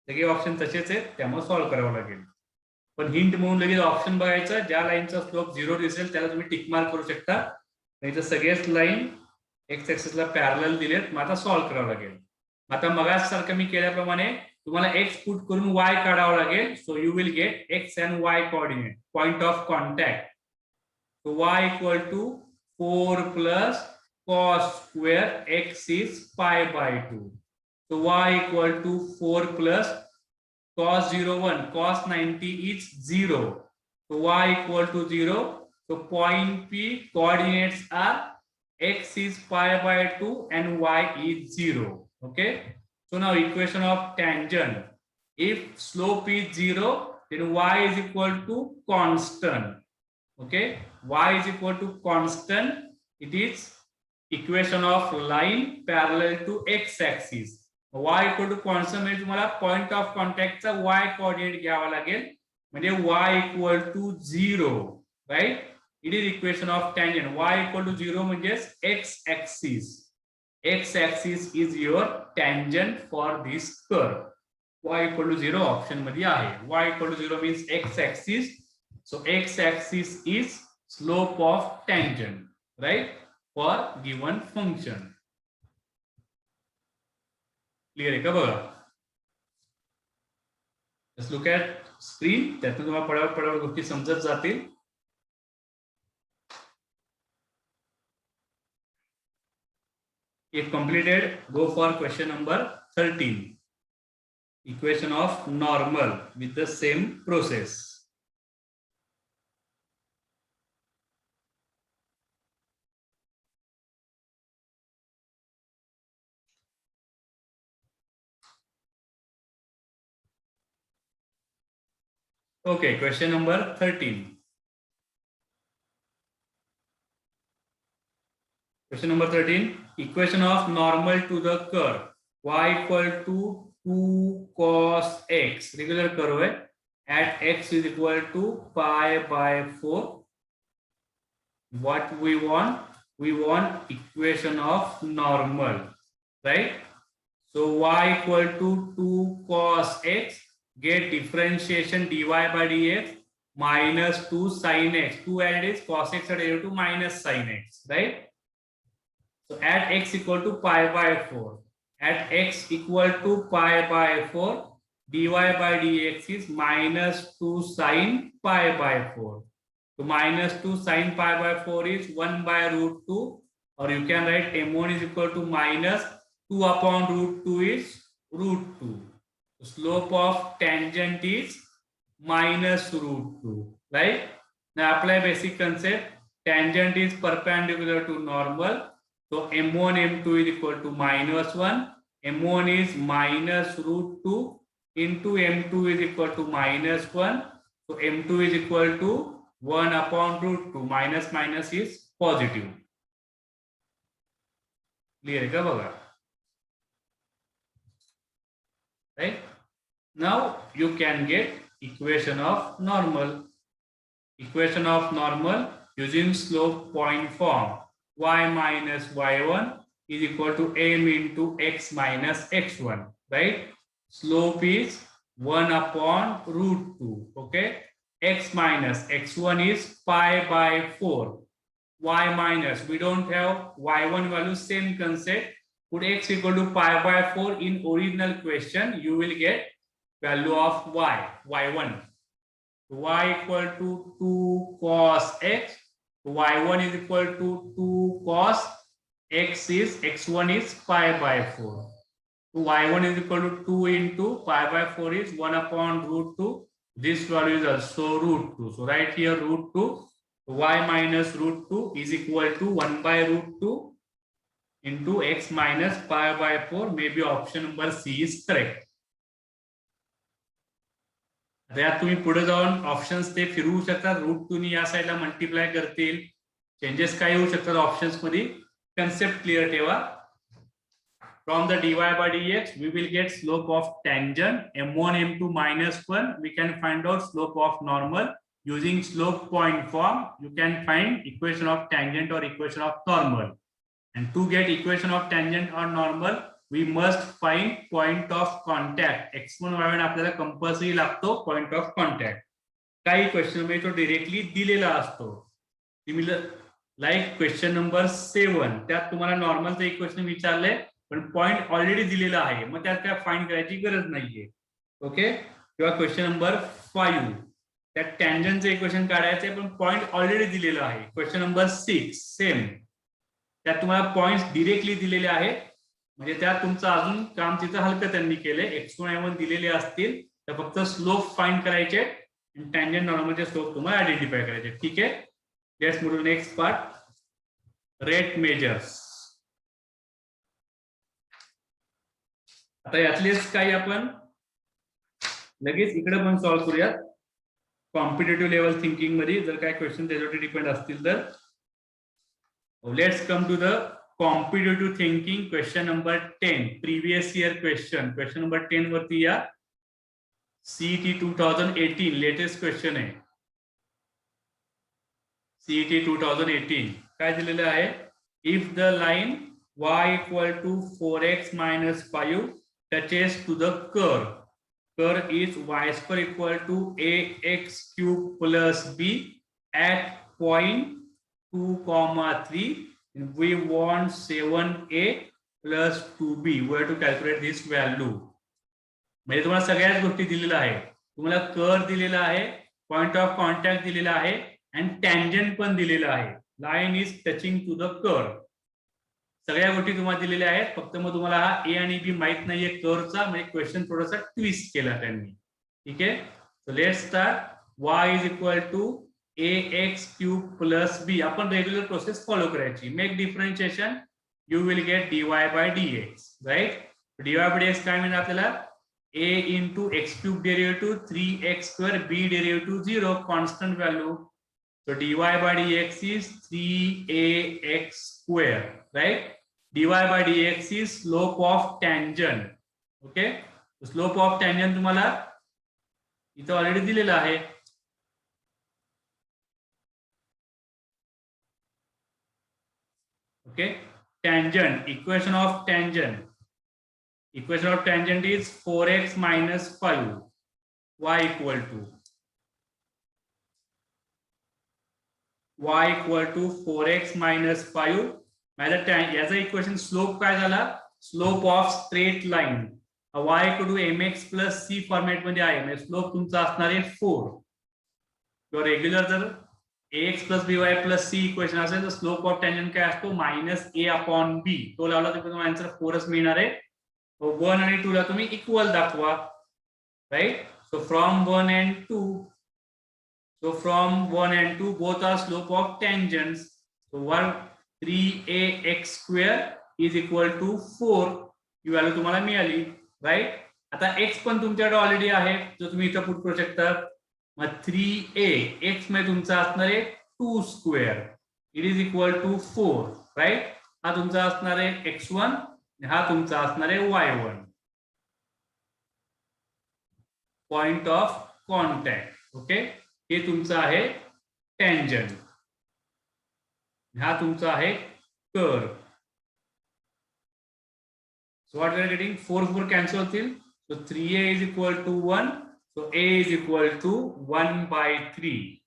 सगळे option तसेच आहेत, त्यामुळे solve करावं लागेल. पण हिंट म्हणून लगेच ऑप्शन बघायचं, ज्या लाईनचा स्लोप 0 दिसेल त्याला तुम्ही टिक मार्क करू शकता. नाही तर सगळेच लाईन एक्स ऍक्सिसला पॅरलल दिलेत. मग आता सॉल्व्ह करावं लागेल. आता मगाच सारखं मी केल्याप्रमाणे तुम्हाला x पुट करून y काढावं लागेल. So you will get x and y coordinate, point of contact. So y equal to 4 plus cos square x is pi by 2. So y equal to 4 plus cos 01, cos 90 is 0. So y equal to 0. So point P coordinates are x is pi by 2 and y is 0. Okay, so now equation of tangent. If slope is 0, then y is equal to constant. Okay, y is equal to constant. It is equation of line parallel to x axis. y equal to constant म्हणजे तुम्हाला point of contact चा y coordinate घ्यावा लागेल, म्हणजे y equal to 0, right? It is equation of tangent. Y equal to 0 म्हणजे x axis. X axis is your tangent for this curve. Y equal to 0 option मध्ये आहे. Y equal to 0 means x axis. So x axis is slope of tangent, right? For given function. Clear आहे का बघा? Just look at screen. त्यातून तुम्हाला पडापड गोष्टी समजत जातील. If completed, go for question number 13. Equation of normal with the same process. Okay, question number 13. Question number 13. Equation of normal to the curve y equal to 2 cos x. Regular curve है. At x is equal to pi by 4. What we want? We want equation of normal, right? So y equal to 2 cos x. Get differentiation dy by dx minus 2 sin x. 2 added is cos x added to minus sin x, right? So at x equal to pi by 4. At x equal to pi by 4, dy by dx is minus 2 sin pi by 4. So minus 2 sin pi by 4 is 1 by root 2, or you can write m1 is equal to minus 2 upon root 2 is root 2. The slope of tangent is minus root 2, right? Now apply basic concept. Tangent is perpendicular to normal. So m1, m2 is equal to minus 1. m1 is minus root 2 into m2 is equal to minus 1. So m2 is equal to 1 upon root 2. Minus minus is positive. Clear है क्या बगा? Right? Now you can get equation of normal. Equation of normal using slope point form. Y minus y1 is equal to m into x minus x1, right? Slope is 1 upon root 2, okay? X minus x1 is pi by 4. Y minus, we don't have y1 value, same concept. Put x equal to pi by 4 in original question, you will get value of y1. Y equal to 2 cos x. Y1 is equal to 2 cos x is x1 is pi by 4. So y1 is equal to 2 into pi by 4 is 1 upon root 2. This value is also root 2. So right here root 2. Y minus root 2 is equal to 1 by root 2 into x minus pi by 4. Maybe option number C is correct. यात तुम्ही पुढे जाऊन options ते फिरवू शकता. Route 2 नी या साइडला मल्टिप्लाय करतील. चेंजेस काय होऊ शकतात ऑप्शन्स मध्ये. कन्सेप्ट क्लियर ठेवा. From the dy by dx we will get slope of tangent m1 m2 minus 1. We can find out slope of normal using slope point form. You can find equation of tangent or equation of normal. And to get equation of tangent or normal, we must find point of contact. x1 y1 आपल्याला compulsory लागतो point of contact. काही question मध्ये तो directly दिलेला असतो. Similar like question number 7 त्यात तुम्हाला नॉर्मलचं equation विचारले पण पॉइंट ऑलरेडी दिलेला आहे. मग त्यात काय फाइंड करायची गरज नाहीये. ओके. किंवा क्वेश्चन नंबर 5 त्यात टँजंटचं इक्वेशन काढायचं पण पॉइंट ऑलरेडी दिलेला आहे. क्वेश्चन नंबर 6 सेम त्यात तुम्हाला पॉइंट्स डायरेक्टली दिलेले आहेत. म्हणजे त्यात तुमचं अजून काम तिथं हलकं त्यांनी केले. x1 y1 दिलेले असतील तर फक्त स्लोप फाइंड करायचे आणि टँजंट नॉर्मलचे स्लोप तुम्हाला आयडेंटिफाय करायचे. ठीक आहे. Let's move to next part. Rate measures. आता यातलेच काही आपण लगेच इकडे पण सॉल्व्ह करूयात. कॉम्पिटेटिव्ह लेवल थिंकिंग मध्ये जर काय क्वेश्चन त्याच्यावरती डिपेंड असतील तर. Let's come to the competitive thinking. Question number 10 previous year question. Question number 10 वरती या. सीईटी 2018 लेटेस्ट क्वेश्चन आहे. सीईटी 2018 काय दिलेलं आहे. If the line y equal to 4x minus 5 touches to the curve. Curve is y square equal to ax cube plus b at point 2, 3. We want 7a plus 2b. We have to calculate this value. म्हणजे तुम्हाला सगळ्याच गोष्टी दिलेल्या आहे. तुम्हाला curve दिलेला आहे, point of contact दिलेला आहे आणि टँजंट पण दिलेला आहे. Line is touching to the curve. सगळ्या गोष्टी तुम्हाला दिलेल्या आहेत. फक्त मग तुम्हाला हा ए आणि बी माहित नाहीये कर्वचा, म्हणजे क्वेश्चन थोडासा ट्विस्ट केला त्यांनी. ठीक आहे. So let's start. y is equal to ax cube plus b. आपण रेग्युलर प्रोसेस फॉलो करायची. Make differentiation, you will get dy by dx. Right. dy by dx काय मिळणार आपल्याला? a into x cube derivative 3x square, b derivative 0, constant value. So dy by dx is 3ax square, right? dy by dx is slope of tangent. Okay? So slope of tangent तुम्हाला इथं already दिलेला आहे. Okay? Tangent, equation of tangent. Equation of tangent is 4x minus 5, y equal to 4x minus 5. याचा equation slope काय झाला? Slope of straight line y equal to mx plus c format मध्ये आहे. म्हणजे स्लोप तुमचा असणार आहे 4. किंवा रेग्युलर जर ax plus by plus c equation असेल तर स्लोप ऑफ टँजंट काय असतो? Minus a upon b. तो लावला तर तुम्हाला आन्सर 4च मिळणार आहे. 1 आणि 2 ला तुम्ही इक्वल दाखवा. Right. So from 1 and 2, both are slope of tangents. So 3ax square is equal to 4. He value तुम्हाला मिळाली. राईट. आता x पण तुमच्याकडे ऑलरेडी आहे, जो तुम्ही इथं पुट करू शकता. मग 3a x मध्ये तुमचा असणार आहे 2 square. It is equal to 4. Right. हा तुमचा असणार आहे x1, हा तुमचा असणार आहे y1. Point of contact. Okay. हे तुमचं आहे टँजंट. हा तुमचा आहे curve. So what we are getting? 4 cancel होतील. So 3a is equal to 1. So a is equal to 1/3.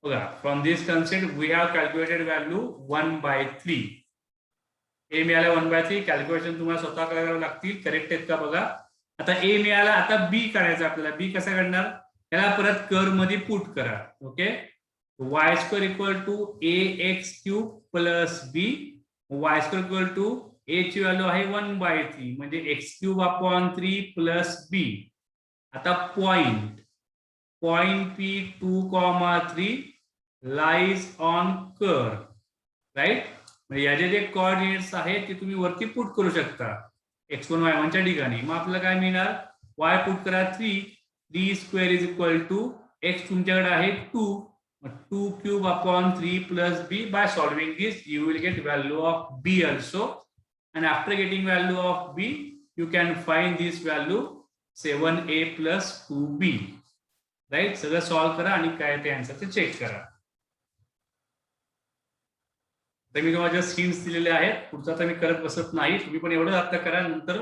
बघा, from this concept we have calculated value 1/3. A मिळाला 1/3. Calculation तुम्हाला स्वतः करावे लागतील. करेक्ट आहेत का बघा. आता ए मिळाला. आता बी काढायचा आपल्याला. बी कसा काढणार? त्याला परत कर्व मध्ये पुट करा. Okay. y square equal to ax cube plus b. y square equal to a ची व्हॅल्यू आहे 1/3, म्हणजे x cube upon 3 plus b. आता point p 2,3 lies on curve. Right. म्हणजे याचे जे कोऑर्डिनेट्स आहेत ते तुम्ही वरती पुट करू शकता x1 y1 च्या ठिकाणी. मग आपल्याला काय मिळणार? y पुट करा 3 square is equal to x तुमच्याकडे आहे 2, 2 cube upon 3 plus b. By solving this you will get value of b also. And after getting value of b you can find this value 7a plus 2b. Right. सगळं solve करा आणि काय ते answer ते check करा. तर मी तुम्हाला just hints दिलेले आहेत. पुढचा तर मी करत बसत नाही. तुम्ही पण एवढं आता करा, नंतर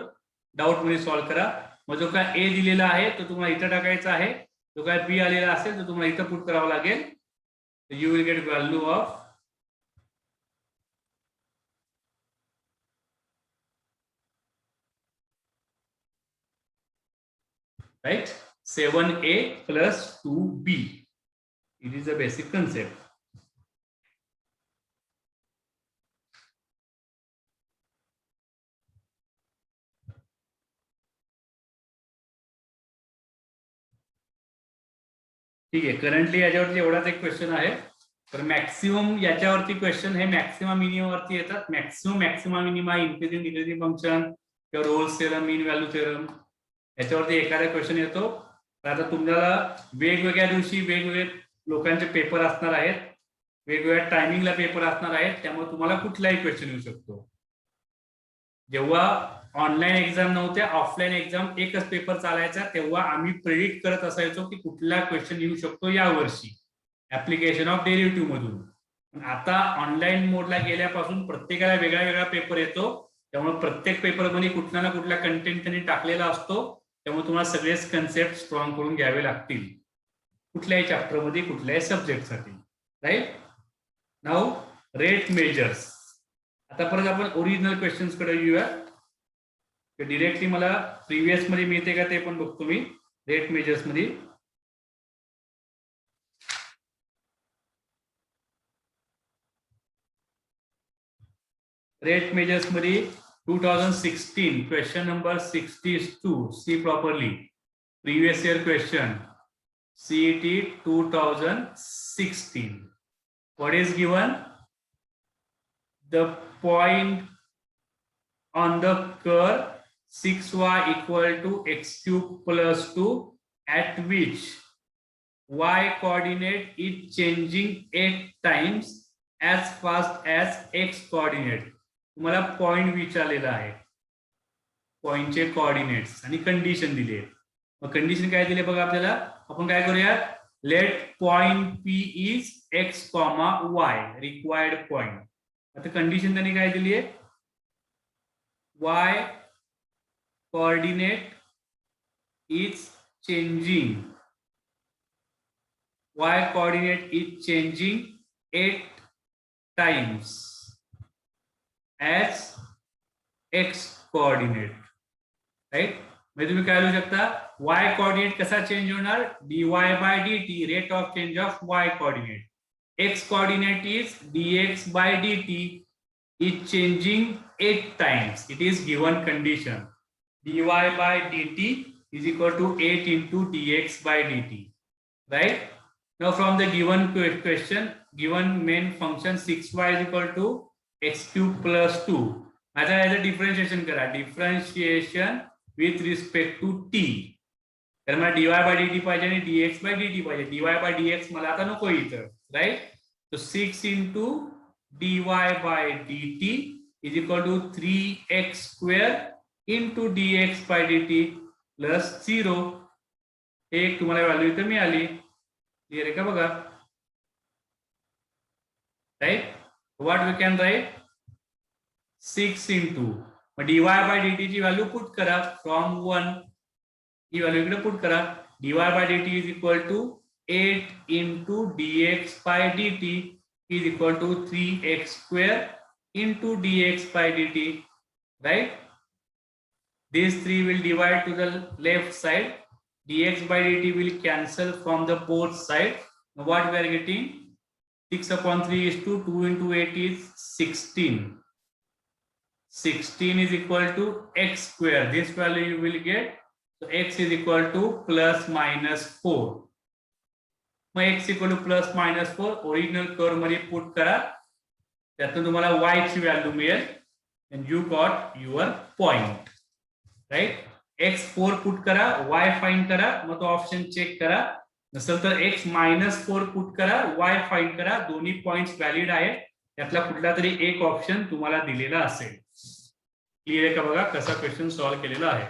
डाऊट मध्ये सॉल्व्ह करा. मग जो काय ए दिलेला आहे तो तुम्हाला इथं टाकायचा आहे. जो काय बी आलेला असेल तर तुम्हाला इथं पुट करावं लागेल. You will get value of right 7a plus 2b. It is a basic concept. ठीक आहे. करंटली याच्यावरती एवढाच एक क्वेश्चन आहे. तर मॅक्सिमम याच्यावरती क्वेश्चन हे मॅक्सिमम मिनिमम वरती येतात. Maximum minima, increasing decreasing function किंवा रोल्स थेरम, मीन व्हॅल्यू थेरम याच्यावरती एखादा क्वेश्चन येतो. तर आता तुम्हाला वेगवेगळ्या दिवशी वेगवेगळे लोकांचे पेपर असणार आहेत, वेगवेगळ्या टायमिंगला पेपर असणार आहेत. त्यामुळे तुम्हाला कुठलाही क्वेश्चन येऊ शकतो. जेव्हा ऑनलाईन एक्झाम नव्हत्या, ऑफलाईन एक्झाम एकच पेपर चालायचा, तेव्हा आम्ही प्रेडिक्ट करत असायचो की कुठला क्वेश्चन येऊ शकतो यावर्षी ऍप्लिकेशन ऑफ डेरिव्हेटिव्ह मधून. आता ऑनलाईन मोडला गेल्यापासून प्रत्येकाला वेगळा वेगळा पेपर येतो, त्यामुळे प्रत्येक पेपरमध्ये कुठला ना कुठला कंटेंट त्यांनी टाकलेला असतो, त्यामुळे तुम्हाला सगळेच कन्सेप्ट स्ट्रॉंग करून घ्यावे लागतील कुठल्याही चॅप्टरमध्ये कुठल्याही सब्जेक्टसाठी. राईट. Now rate measures. आता परत आपण ओरिजिनल क्वेश्चन्स कडे येऊया. डिरेक्टली मला प्रिव्हियस मध्ये मिळते का ते पण बघतो मी. रेट मेजर्स मध्ये रेट मेजर्स मध्ये 2016 question number 62. See properly. Previous year question CET 2016. What is given? The point on the curve 6y equal to x cube plus 2 at which y coordinate is changing 8 times as fast as x coordinate. तुम्हाला point विचारलेला आहे, पॉइंटचे coordinates आणि condition दिली आहे. मग condition काय दिले बघा आपल्याला. आपण काय करूया, let point P is x, y required point. आता कंडिशन त्यांनी काय दिली आहे, y coordinate is changing, y coordinate is changing 8 times as x coordinate. Right. म्हणजे तुम्ही काय लिहू शकता, y coordinate कसा चेंज होणार, dy by dt rate of change of y coordinate. x coordinate is dx by dt is changing 8 times. It is given condition. dy by dt is equal to 8 into dx by dt. Right. Now from the given question, given main function 6y is equal to x cube plus 2. आता याचं differentiation करा. Differentiation with respect to t. तर मला dy by dt पाहिजे आणि dx by dt पाहिजे. dy by dx मला आता नको इथं. Right. So 6 into dy by dt is equal to 3x square into dx by dt plus 0. एक तुम्हाला व्हॅल्यू इथं मिळाली. क्लियर आहे का बघा. Right. What we can write, 6 into dy by dt ची व्हॅल्यू पुट करा फ्रॉम 1. ही व्हॅल्यू इकडे पुट करा. dy by dt is equal to 8 into dx by dt is equal to 3x square into dx by dt. Right. These three will divide to the left side. Dx by dt will cancel from the both sides. Now what we are getting, 6 upon 3 is 2. 2 into 8 is 16. 16 is equal to x square. This value you will get. So x is equal to plus minus 4. मग x equal to plus minus 4 original curve मध्ये put करा. त्यातून तुम्हाला y ची value मिळेल. and you got your point. Right. x 4 put करा, y find करा, मग तो ऑप्शन चेक करा. नसेल तर x minus 4 पुट करा, y फाइंड करा. दोन्ही पॉइंट्स व्हॅलिड आहेत. त्यातला कुठला तरी एक ऑप्शन तुम्हाला दिलेला असेल. क्लियर आहे का बघा कसा क्वेश्चन सॉल्व्ह केलेला आहे.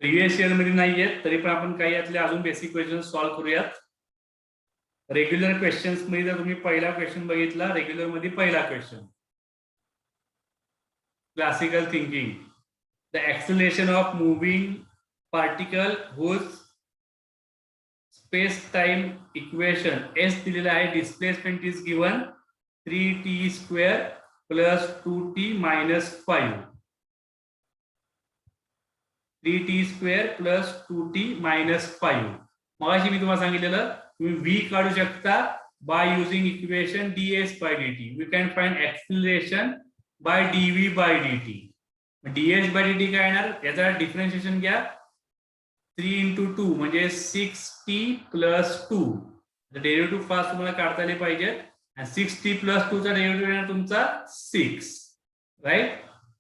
प्रिव्हियस इयर मध्ये नाहीये तरी पण आपण काही यातले अजून बेसिक क्वेश्चन सॉल्व्ह करूयात. रेग्युलर क्वेश्चन्स मध्ये जर तुम्ही पहिला क्वेश्चन बघितला, रेग्युलर मध्ये पहिला question classical thinking. The acceleration of moving particle whose space time equation s दिलेला आहे. Displacement is given 3t square plus 2t minus 5. 3t square plus 2t minus 5. मगाशी मी तुम्हाला सांगितलेलं तुम्ही v काढू शकता by using equation ds by dt. We can find acceleration by dv by dt. ds by dt काय येणार, याचा differentiation घ्या. 3 into 2 म्हणजे 6t plus 2. डेरिव्हेटिव्ह फास्ट तुम्हाला काढता आले पाहिजे. 6t plus 2 चा डेरिव्हेटिव्ह येणार तुमचा 6. राईट.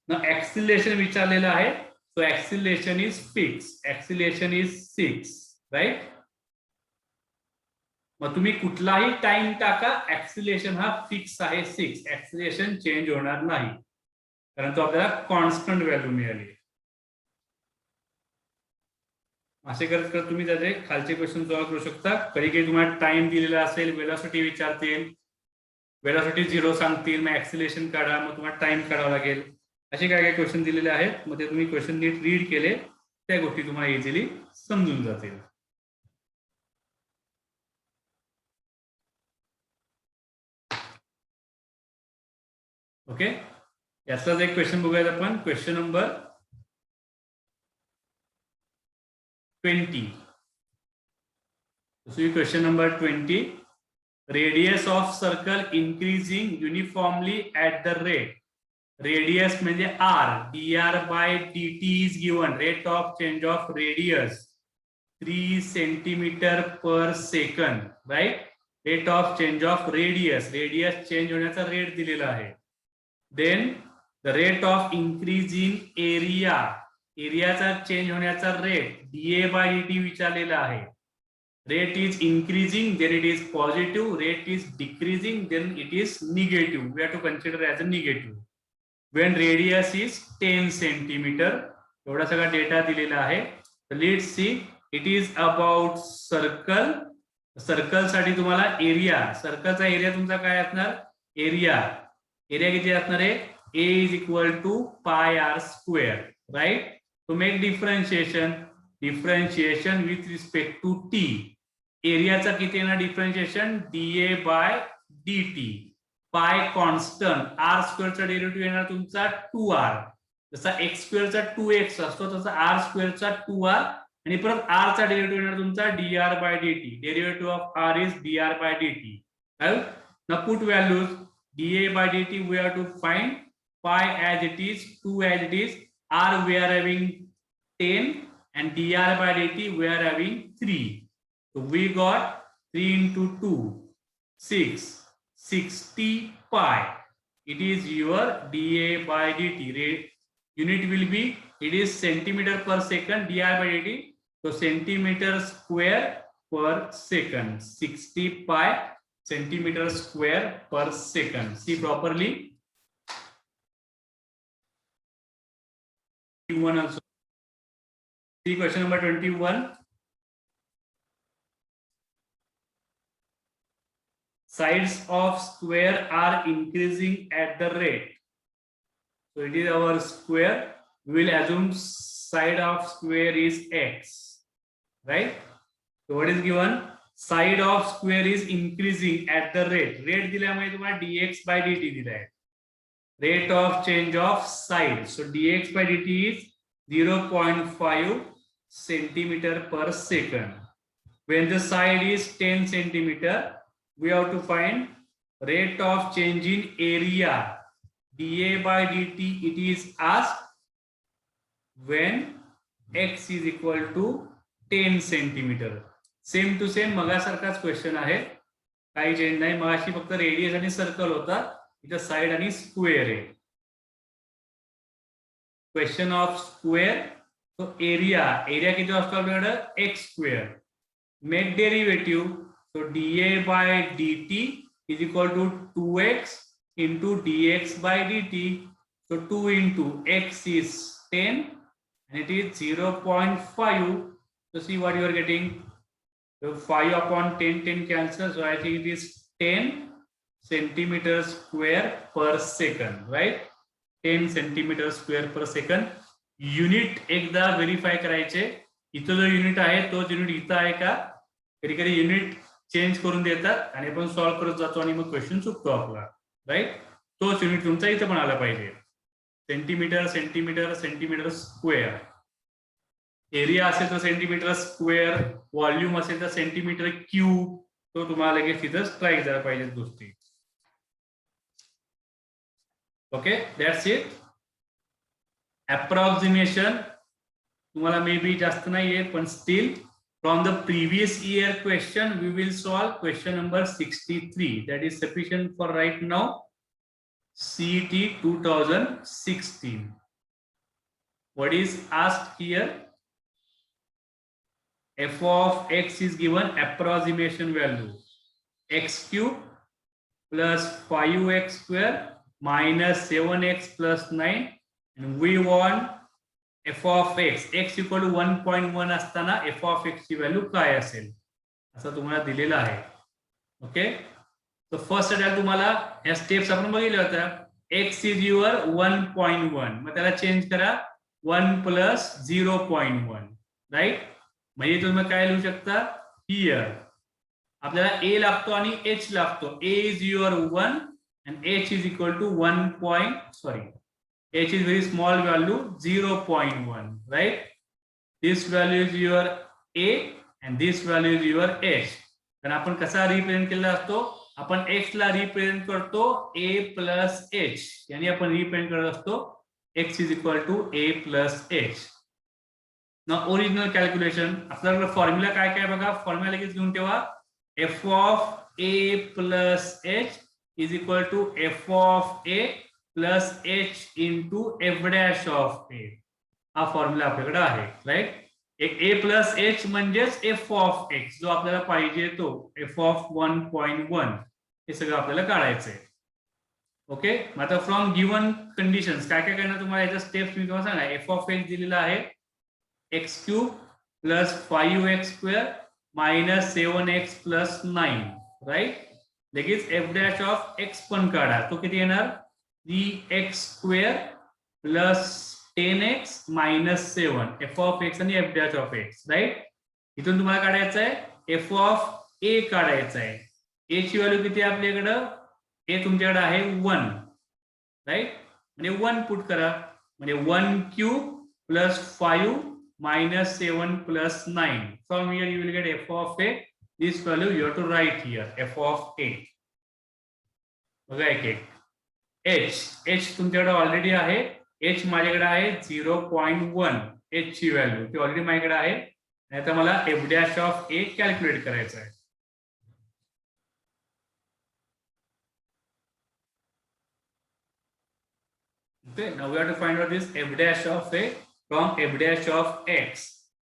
ना एक्सिलरेशन विचारलेलं आहे. So acceleration is fix. Acceleration is 6. Right. मग तुम्ही कुठलाही टाइम टाका, एक्सिलरेशन हा फिक्स आहे 6. एक्सिलरेशन चेंज होणार नाही कारण तो आपल्याला कॉन्स्टंट व्हॅल्यू मिळाली. असे करत करत तुम्ही त्याचे खालचे क्वेश्चन सॉल्व्ह करू शकता. कधी कधी तुम्हाला टाइम दिलेला असेल, वेलॉसिटी विचारतील, वेलॉसिटी 0 सांगतील, मग ऍक्सिलेशन काढा, मग तुम्हाला टाइम काढावा लागेल. असे काय काय क्वेश्चन दिलेले आहेत. मग ते तुम्ही क्वेश्चन नीट रीड केले, त्या गोष्टी तुम्हाला इझिली समजून जातील. ओके, याचाच एक क्वेश्चन बघूयात आपण. Question number 20. Question number 20. Radius of circle increasing uniformly at the rate. Radius म्हणजे R, dr by dt is given. Rate of change of radius 3 centimeter per second. Right, rate of change of radius, radius change होण्याचा rate दिलेला आहे. Then the rate of increase in area, एरियाचा change होण्याचा rate dA by dt विचारलेला आहे. Rate is increasing, then it is positive. Rate is decreasing, then it is negative. We have to consider as a negative. When radius is 10 centimeter, एवढा सगळा data दिलेला आहे. Let's see, it is about circle. Circle साठी तुम्हाला area, सर्कलचा area तुमचा काय असणार? Area किती असणार आहे? A is equal to pi r square. Right? To make differentiation with respect to t. एरियाचा किती येणार differentiation? dA by dt. Pi constant, r स्क्वेअरचा डेरिव्हेटिव्ह येणार तुमचा 2r. जसा x स्क्वेअरचा 2x असतो तसा r स्क्वेअरचा 2r, आणि परत r चा डेरिव्हेटिव्ह येणार तुमचा dr by dt. Derivative of r is dr by dt. Now put values. dA by dt we have to find pi as it is, 2 as it is, r we are having 10, and dr by dt we are having 3. So we got 3 into 2, 6, 60 pi. It is your dA by dt. Unit will be, it is centimeter per second, dr by dt. So centimeter square per second. 60 pi centimeter square per second. See properly. 21 also. See question number 21. Sides of square are increasing at the rate. So it is our square. We will assume side of square is x. Right? So what is given? Side of square is increasing at the rate. Rate दिल्यामुळे तुम्हाला dx by dt दिला आहे. Rate of change of side. So dx by dt is 0.5 centimeter per second. When the side is 10 centimeter, we have to find rate of change in area. dA by dt it is asked when x is equal to 10 centimeter. Same to same मगासारखाच question आहे, काही change नाही. मगाशी फक्त radius आणि circle होता, इथं side आणि स्क्वेअर आहे. Question of square. तो एरिया किती असतो आपल्याकडे? X square. Make derivative. So dA by dt is equal to 2x into dx by dt. So 2 into x is 10 and it is 0.5. So see what you are getting. So 5 upon 10, 10 cancels. So I think it is 10 centimeters square per second. Right? 10 centimeters square per second. Unit एकदा verify करायचे. इथं जो unit आहे तोच unit इथं आहे का? कधी कधी युनिट चेंज करून देतात आणि आपण सॉल्व्ह करत जातो आणि मग क्वेश्चन चुकतो आपला. राईट? तोच युनिट तुमचा इथं पण आला पाहिजे. Centimetre centimetre centimetre square. Area असेल तर सेंटीमीटर स्क्वेअर, व्हॉल्यूम असेल तर सेंटीमीटर क्यूब. तो तुम्हाला लगेच तिथं स्ट्राईक झाला पाहिजे गोष्टी. Okay, that's it. अप्रॉक्सिमेशन तुम्हाला मे बी जास्त नाहीये, पण steel from the previous year question we will solve question number 63. That is sufficient for right now. CET 2016. What is asked here? F of x is given approximation value x cube plus 5x square minus 7x plus 9, and we want f of x x equal to 1.1 असताना f of x ची value काय असेल असं तुम्हाला दिलेलं आहे. Okay, तर first attack तुम्हाला या स्टेप्स आपण बघितल्या होत्या. एक्स इज युअर 1.1, मग त्याला चेंज करा 1 प्लस 0.1, राईट. म्हणजे तुम्ही काय लिहू शकता, हिअर आपल्याला ए लागतो आणि एच लागतो. ए is your 1 and h is equal to 1 point, sorry, h is very small value 0.1, right. This value is your a and this value is your h. तर आपण कसा रिप्रेझेंट केला असतो, आपण x ला रिप्रेझेंट करतो a प्लस h, यानी आपण रिप्रेझेंट करत असतो x is equal to a plus h. ना ओरिजिनल कॅल्क्युलेशन आपल्याकडे फॉर्म्युला काय काय बघा, फॉर्म्युला लगेच घेऊन ठेवा. f of a plus h is equal to f of a plus h into f dash of a. हा फॉर्म्युला आपल्याकडे आहे, राईट. एक a प्लस h म्हणजेच f ऑफ x जो आपल्याला पाहिजे तो f ऑफ 1.1 हे सगळं आपल्याला काढायचंय. ओके, मग आता फ्रॉम गिव्हन कंडिशन्स काय काय करणार तुम्हाला याच्या स्टेप्स मी तुम्हाला सांगा. f ऑफ x दिलेला आहे x cube plus 5x square minus 7x plus 9, right. लगेच एफ डॅश ऑफ एक्स पण काढा, तो किती येणार 3x square plus 10x minus 7, F of X आणि F dash of X, right. इथून तुम्हाला काढायचं आहे एफ ऑफ ए काढायचं आहे. ए ची व्हॅल्यू किती आहे आपल्याकडं, ए तुमच्याकडे आहे 1, राईट. म्हणजे 1 पुट करा, म्हणजे 1 cube plus 5 minus 7 plus 9. From here you will get f of a. This value you have to write here, f of a. बघा एक एक. h तुमच्याकडे ऑलरेडी आहे, h माझ्याकडे आहे 0.1 h ची व्हॅल्यू ती ऑलरेडी माझ्याकडे आहे. आता मला f dash of a calculate करायचं आहे. Okay, now we have to find out this f dash of a from f dash of x.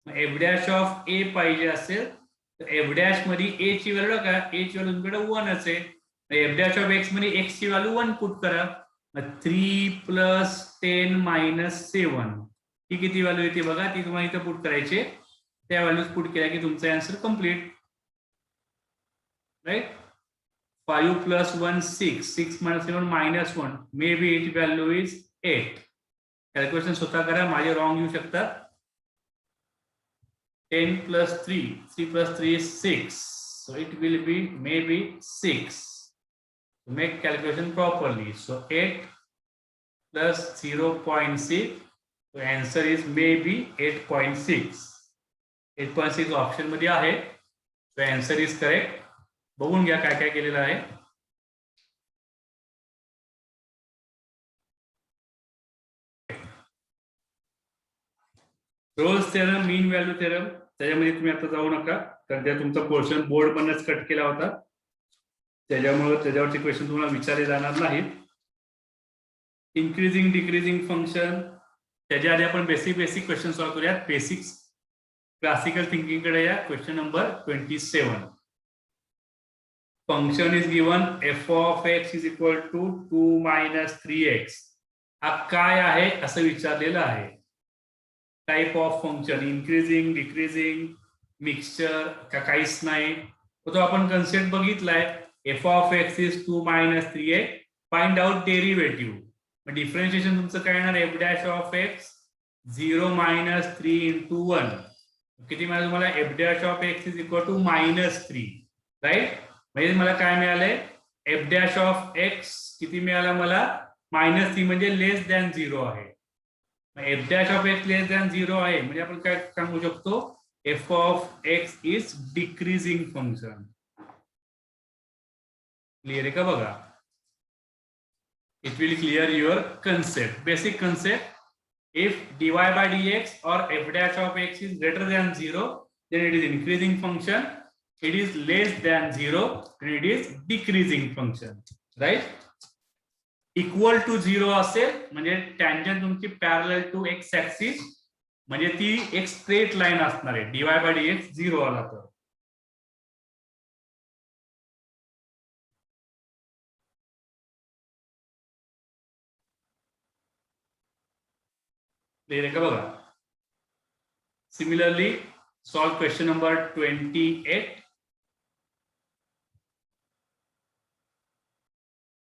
f dash of a पाहिजे असेल तर f dash मध्ये a ची व्हॅल्यू का, a ची value तुमच्याकडे 1 असेल. f dash of x मध्ये x ची व्हॅल्यू 1 पुट करा. 3 प्लस 10 मायनस 7 ही किती व्हॅल्यू येते बघा, ती तुम्हाला इथे पुट करायची. त्या व्हॅल्यूज पुट केल्या की तुमचा answer complete, right. 5 plus 1 6, 6 minus 7 minus 1, maybe its value is 8. Calculation स्वतः करा, माझे रॉंग येऊ शकतात. 10 plus 3, 3 plus 3 is 6, so it will be maybe 6. To make calculation properly, so 8 plus 0.6, so answer is maybe 8.6. 8.6 option मध्ये आहे, so answer is correct. बघून घ्या काय काय केलेलं आहे. रोल्स थेरम, मीन व्हॅल्यू थेरम, त्याच्यामध्ये तुम्ही आता जाऊ नका कारण त्या तुमचा पोर्शन बोर्ड मधूनच कट केला होता, त्याच्यामुळे त्याच्यावरचे क्वेश्चन तुम्हाला विचारले जाणार नाहीत. इन्क्रीजिंग डिक्रीजिंग फंक्शन, त्याच्या आधी आपण बेसिक क्वेश्चन सॉल्व्ह करूयात. बेसिक्स क्लासिकल थिंकिंग कडे या. Question number 27. Function is given f of x is equal to 2 minus 3x. हा काय आहे असं विचारलेलं आहे. Type of function increasing decreasing mixture का काहीच नाही, तो आपण कन्सेप्ट बघितलाय. f of x is 2 minus 3x. Find out derivative. मग डिफरन्शिएशन तुमचं काय येणार, f dash of x 0 minus 3 into 1 किती मिळालं तुम्हाला, f dash of x is equal to -3, right. म्हणजे मला काय मिळालंय, f डॅश ऑफ x किती मिळाला मला, -3 म्हणजे लेस दॅन 0 आहे. f dash of x less than 0 आहे म्हणजे आपण काय सांगू शकतो, f of x is decreasing function. Clear आहे का बघा. It will clear your concept, basic concept. If dy by dx or f dash of x is greater than 0, then it is increasing function. It is less than 0, and it is decreasing function, right. Equal to 0 असेल म्हणजे tangent तुमची parallel to x axis, म्हणजे ती एक straight line असणार आहे. dy by dx 0 आला तर. क्लिअर आहे का बघा. Similarly, solve question number 28.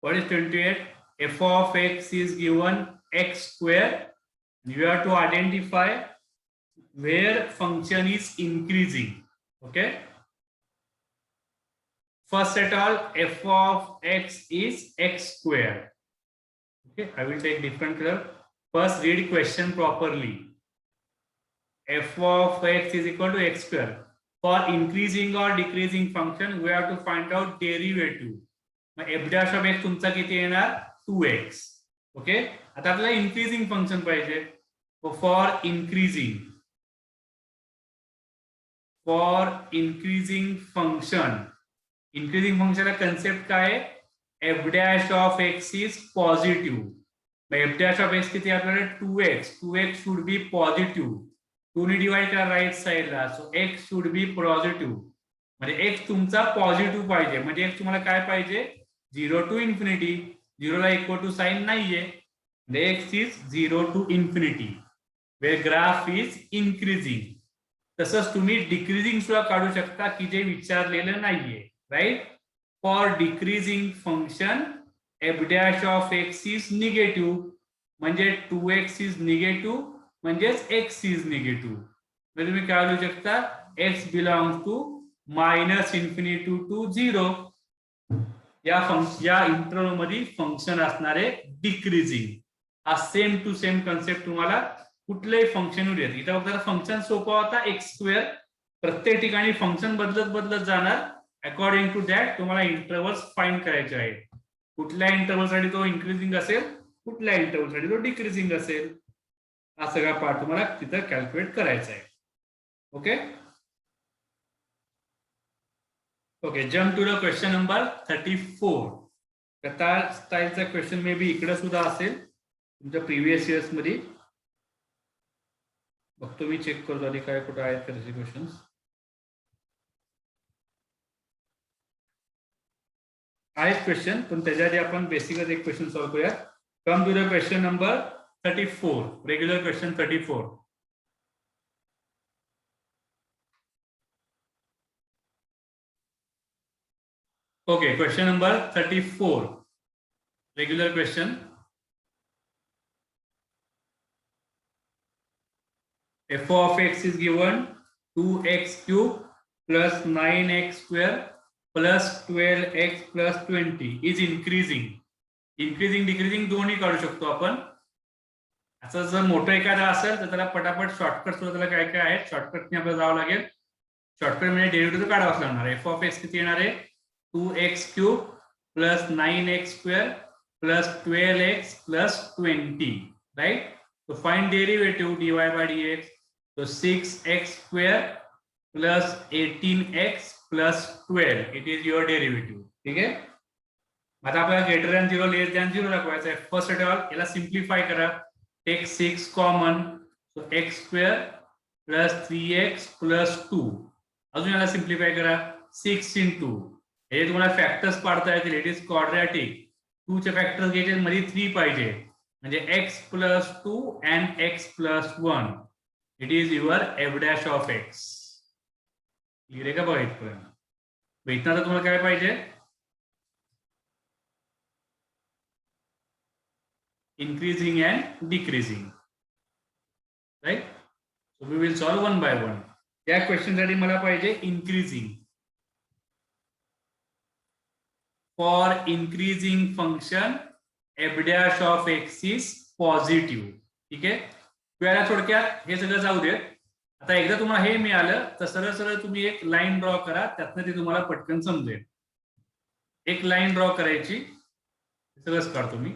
What is 28? F of x is given x square. You have to identify where function is increasing. Okay. First at all, f of x is x square. Okay, I will take different color. First, read question properly. F of x is equal to x square. For increasing or decreasing function, we have to find out derivative. f dash of x तुमचा किती येणार 2x. Okay, आता आपल्याला increasing function पाहिजे. For increasing function ला concept काय आहे? f dash of x is positive. f dash of x किती आपल्याला 2x should be positive. 2 ने डिवाइड करा राइट साइडला, so x should be positive. म्हणजे x तुमचा पॉझिटिव्ह पाहिजे. म्हणजे x तुम्हाला काय पाहिजे 0 to infinity. 0 ला इक्वल टू साइन नाहीये. x is 0 to infinity where graph is increasing. तसंच तुम्ही डिक्रीजिंग सुद्धा काढू शकता की जे विचारलेलं नाहीये. Right, for decreasing function f dash of x is negative. म्हणजे 2x is निगेटिव्ह म्हणजेच x is निगेटिव्ह. म्हणजे तुम्ही काय लिहू शकता x belongs to -infinity to 0. या इंटरव्हल मध्ये फंक्शन असणारे डिक्रीजिंग. हा सेम टू सेम कन्सेप्ट तुम्हाला कुठलेही फंक्शन वर येते. इथं बघा फंक्शन सोपा होता x स्क्वेअर. प्रत्येक ठिकाणी फंक्शन बदलत जाणार. अकॉर्डिंग टू दॅट तुम्हाला इंटरव्हल्स फाइंड करायचे आहेत. कुठल्या इंटरव्हल साठी तो इन्क्रीजिंग असेल, कुठल्या इंटरव्हल साठी तो डिक्रीजिंग असेल, हा सगळा पार्ट तुम्हाला तिथं कॅल्क्युलेट करायचा आहे. Okay okay, jump to the question number 34. कतार स्टाईलचा क्वेश्चन मे बी इकडे सुद्धा असेल तुमच्या प्रिव्हियस इयर्स मध्ये. बघतो मी, चेक करतो आधी काय कुठे आहेत त्याचे क्वेश्चन. आहेत क्वेश्चन, पण त्याच्या आधी आपण बेसिकच एक क्वेश्चन सॉल्व्ह करूया. Come to the question number 34, regular question 34. Okay, question number 34, regular question. F of x is given 2x cube plus 9x square plus 12x plus 20 is increasing. Increasing decreasing दोन्ही काढू शकतो आपण. असं जर मोठं एखादा असेल तर त्याला पटापट शॉर्टकट सुद्धा त्याला काय काय आहेत शॉर्टकटने आपल्याला जावं लागेल. शॉर्टकट म्हणजे डेरिव्हेटिव्ह काढावाच लागणार. f of x किती येणार आहे 2x cube plus 9x square plus 12x plus 20, right? So find derivative dy by dx. So 6x square plus 18x plus 12, it is your derivative. ठीक आहे. आता आपल्याला ग्रेटर दॅन 0 लेस दॅन 0 दाखवायचं आहे. First of all याला simplify करा. Take 6 common, so x square plus 3x plus 2. अजून याला सिम्प्लिफाय करा. 6 into, हे तुम्हाला फॅक्टर्स पाडता येतील. It is quadratic. 2 चे फॅक्टर्स घ्यायचे, मध्ये 3 पाहिजे. म्हणजे x plus 2 and x plus 1. It is your f dash of x. Clear आहे का बघा इथपर्यंत. इथं तुम्हाला काय पाहिजे increasing and decreasing, right? So we will solve one by one. या क्वेश्चन साठी मला पाहिजे increasing. For increasing function f dash of x is positive. ठीक आहे. याला थोडक्यात हे सगळं जाऊ देत. आता एकदा तुम्हाला हे मिळालं तर सरळ सरळ तुम्ही एक लाईन ड्रॉ करा, त्यातनं ते तुम्हाला पटकन समजेल. एक लाईन ड्रॉ करायची, सगळंच काढतो मी.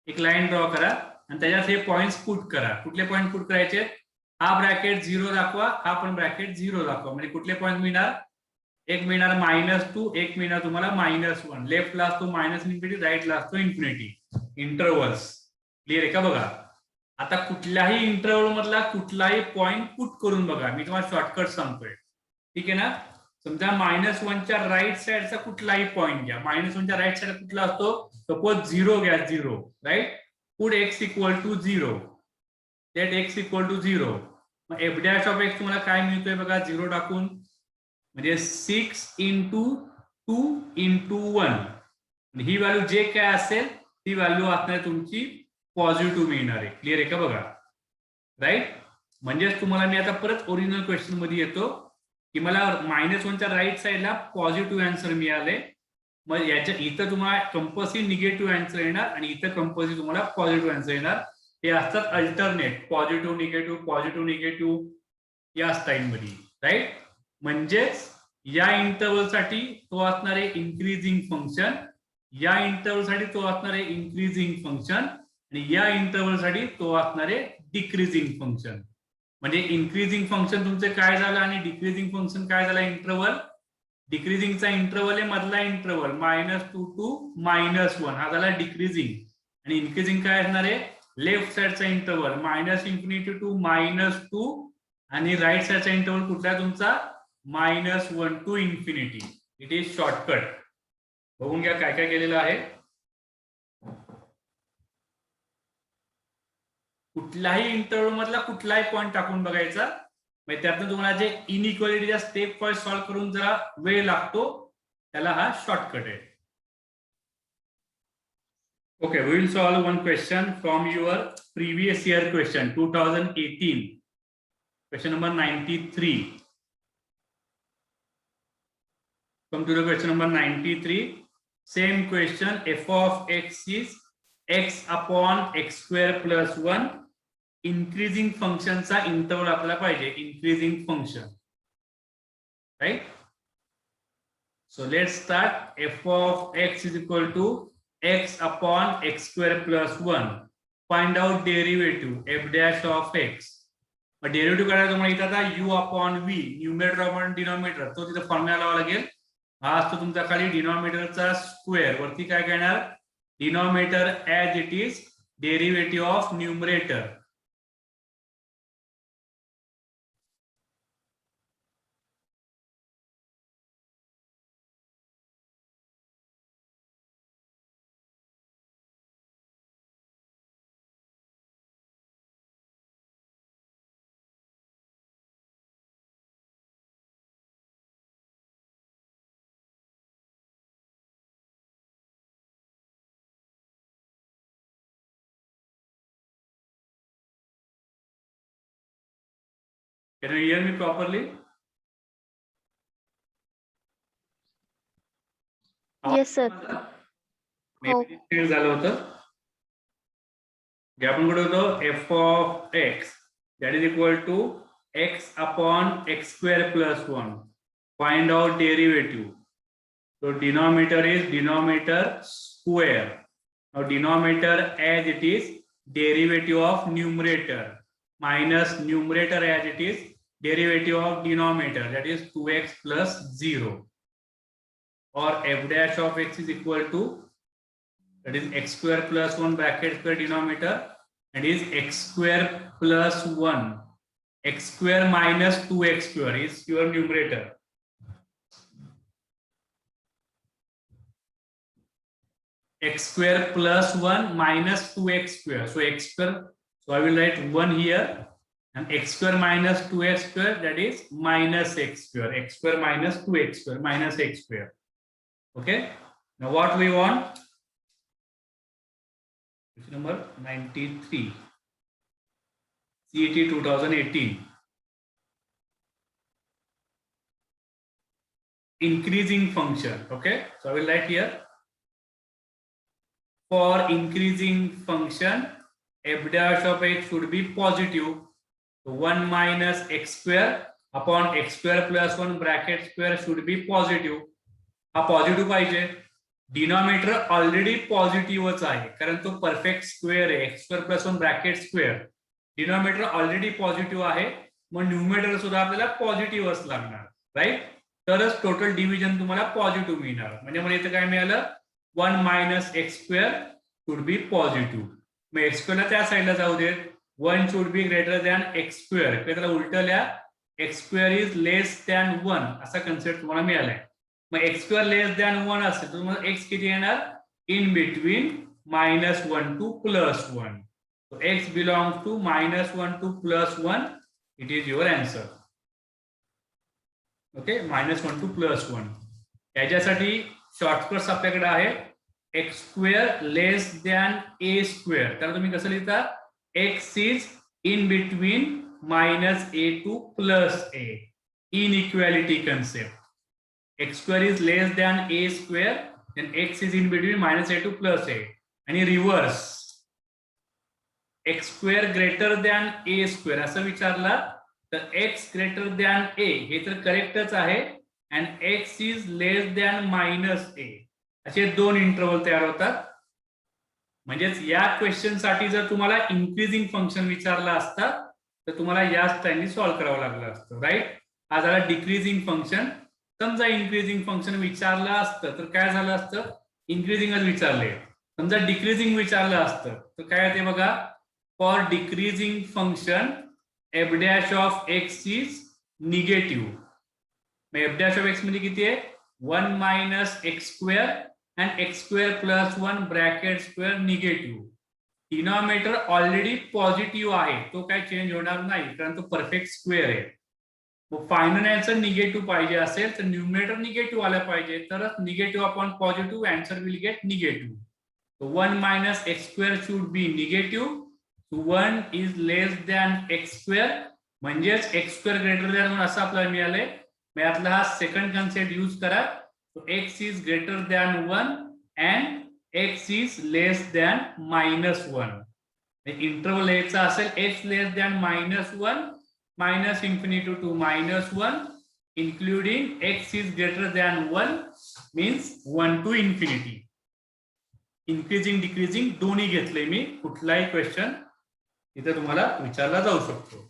एक लाईन ड्रॉ करा आणि त्याच्यात हे पॉइंट्स पुट करा. कुठले पॉइंट पुट करायचे? हा ब्रॅकेट 0 दाखवा, हा पण ब्रॅकेट 0 दाखवा. म्हणजे कुठले पॉइंट मिळणार? एक मिळणार -2, एक मिळणार तुम्हाला -1. लेफ्टला असतो -इन्फिनिटी, राईटला असतो इन्फिनिटी. इंटरव्हल्स क्लिअर आहे का बघा. आता कुठल्याही इंटरव्हल मधला कुठलाही पॉइंट पुट करून बघा. मी तुम्हाला शॉर्टकट सांगतोय, ठीक आहे ना. समजा -1 च्या राईट साइडचा कुठलाही पॉइंट घ्या. -1 च्या राईट साइड कुठला असतो? सपोज 0 घ्या, 0, right. Put x equal to 0. Let x equal to 0. मग एफ डॅश ऑफ एक्स तुम्हाला काय मिळतोय बघा 0 टाकून, म्हणजे 6 इंटू 2 इंटू 1. ही व्हॅल्यू जे काय असेल ती व्हॅल्यू असणार तुमची पॉझिटिव्ह मिळणार आहे. क्लिअर आहे का बघा, राईट. म्हणजेच तुम्हाला मी आता परत ओरिजिनल क्वेश्चन मध्ये येतो की मला -1च्या राईट साईडला पॉझिटिव्ह आन्सर मिळाले. मग याच्या इथं तुम्हाला कंपल्सरी निगेटिव्ह आन्सर येणार आणि इथं कंपल्सरी तुम्हाला पॉझिटिव्ह आन्सर येणार. ते असतात अल्टरनेट, पॉझिटिव्ह निगेटिव्ह या स्टाईलमध्ये, राईट. म्हणजेच या इंटरव्हल साठी तो असणार आहे इन्क्रीजिंग फंक्शन, या इंटरव्हल साठी तो असणार आहे इन्क्रीजिंग फंक्शन आणि या इंटरव्हल साठी तो असणार आहे डिक्रीजिंग फंक्शन. म्हणजे इन्क्रीजिंग फंक्शन तुमचं काय झालं आणि डिक्रीजिंग फंक्शन काय झालं इंटरव्हल. डिक्रीजिंगचा इंटरव्हल आहे मधला इंटरव्हल -2 टू -1 हा झाला डिक्रीजिंग. आणि इन्क्रीजिंग काय असणार आहे लेफ्ट साइडचा इंटरव्हल -∞ टू -2 आणि राईट साइडचा इंटरव्हल कुठला तुमचा -1 to infinity. It is shortcut. बघून घ्या काय काय केलेलं आहे. कुठलाही इंटरव्हल मधला कुठलाही पॉईंट टाकून बघायचा, म्हणजे त्यातून तुम्हाला जे इनइक्वालिटीच्या स्टेप वाईज सॉल्व्ह करून जरा वेळ लागतो त्याला हा शॉर्टकट आहे. Okay, we will solve one question from your previous year question, 2018. Question number 93. Come to the question number 93. Same question, f of x is x upon x square plus 1. Increasing function चा interval आपल्याला पाहिजे, increasing function. Right? So let's start. F of x is equal to x upon x square plus 1. Find out derivative f dash of x. मग derivative करायला तुम्हाला इथं आता u upon v, numerator upon denominator, तो तिथे formula लावावा लागेल. हा असतो तुमचा खाली डिनॉमिनेटरचा स्क्वेअर, वरती काय करणार denominator as it is derivative of numerator. Can you hear me properly? Yes, sir. Maybe झालं होतं. आपण कुठे होतो f of x that is equal to x upon x square plus 1. Find out derivative. So denominator is denominator square. Now denominator as it is derivative of numerator minus numerator as it is derivative of denominator, that is 2x plus 0. Or f dash of x is equal to, that is x square plus 1 bracket square denominator, and is x square plus 1. X square minus 2x square is your numerator. X square plus 1 minus 2x square. So x square, so I will write 1 here, and x square minus 2x square, that is minus x square. X square minus 2x square minus x square. Okay, now what we want? Question number 93, CET 2018. Increasing function. Okay, so I will write here, for increasing function f dash of x should be positive. So 1 minus x square upon x square plus 1 bracket square should be positive. हा positive पाहिजे. Denominator already पॉझिटिव्हच आहे कारण तो perfect square आहे. X square plus 1 bracket square, denominator already positive आहे, मग numerator सुद्धा आपल्याला पॉझिटिव्हच लागणार, राईट. तरच टोटल डिव्हिजन तुम्हाला पॉझिटिव्ह मिळणार. म्हणजे मला इथं काय मिळालं 1 minus X square should be positive. मग एक्स स्क्वेअरला त्या साईडला जाऊ देत, 1 should be greater than X square किंवा त्याला उलटल्या X square is less than 1 असा कन्सेप्ट तुम्हाला मिळालाय. मग एक्स स्क्वेअर लेस दॅन 1 असेल तर तुम्हाला एक्स किती येणार in between -1 to +1. So x belongs to -1 to +1. It is your answer. Okay, -1 to +1. याच्यासाठी शॉर्टकट्स आपल्याकडे आहे. x² लेस दॅन a². त्याला तुम्ही कसं लिहिता? x is in between -a to +a. Inequality concept. x² is less than a², then x is in between -a to +a. आणि reverse x² greater than a² असं विचारला तर x ग्रेटर दॅन a हे तर करेक्टच आहे, and x is less than -a असे दोन interval तयार होतात. म्हणजेच या क्वेश्चन साठी जर तुम्हाला इन्क्रीजिंग फंक्शन विचारला असता तर तुम्हाला या स्टाईलने सॉल्व्ह करावं लागलं असतं, राईट. हा झाला डिक्रीजिंग फंक्शन. समजा इन्क्रीजिंग फंक्शन विचारलं असतं तर काय झालं असतं? इन्क्रीजिंगच विचारले. समजा डिक्रीजिंग विचारलं असतं तर काय ते बघा, for decreasing function f' of x is negative. f' of x म्हणजे किती आहे? 1 - x² and x² + 1 bracket square negative. Denominator already positive आहे, तो काय चेंज होणार नाही कारण तो परफेक्ट स्क्वेअर आहे. मग फायनल आन्सर निगेटिव्ह पाहिजे असेल तर न्यूमरेटर निगेटिव्ह आला पाहिजे, तरच negative upon positive answer will get negative. So 1 - x² should be negative. So 1 is less than x². म्हणजेच x² ग्रेटर दॅन 1 असं आपल्याला मिळालंय. यातला हा सेकंड कन्सेप्ट यूज करा. So x is greater than 1 and x is less than -1. Interval यायचा असेल x less than -1 -∞ to -1 including x is greater than 1 means 1 to infinity. Increasing decreasing दोन्ही घेतले मी. कुठलाही क्वेश्चन इथे तुम्हाला विचारला जाऊ शकतो.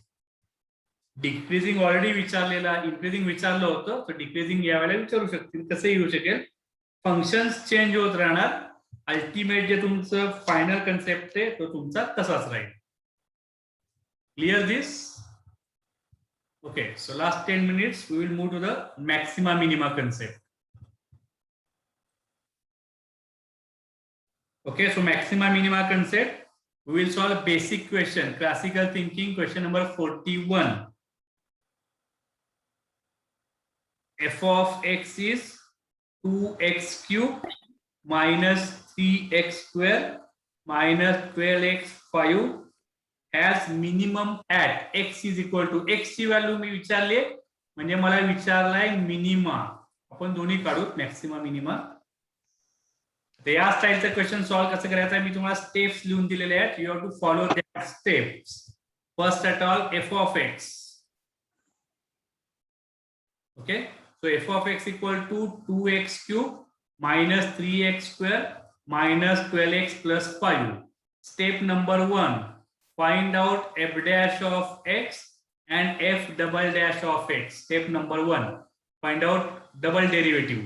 डिक्रीजिंग ऑलरेडी विचारलेला, इन्क्रीजिंग विचारलं होतं तर डिक्रीजिंग यावेळेला विचारू शकतील. कसं येऊ शकेल? फंक्शन्स चेंज होत राहणार. अल्टिमेट जे तुमचं फायनल कन्सेप्ट आहे तो तुमचा तसाच राहील. Clear this? Okay, so last 10 minutes we will move to the maxima minima concept. Okay, so maxima minima concept, we will solve basic question, classical thinking, question number 41. F of x is 2x³ minus 3x² minus 12x5 has minimum at x is equal to x ची value मी विचारले म्हणजे मला विचारलाय minima. आपण दोन्ही काढू maxima minima. तर या स्टाईलचं question solve कसं करायचं मी तुम्हाला स्टेप्स लिहून दिलेले आहेत. You have to follow that steps. First at all f of x. Okay, so f of x equal to 2x³ minus 3x² minus 12x plus 5. Step number 1, find out f' of x and f" of x. Step number 1, find out double derivative.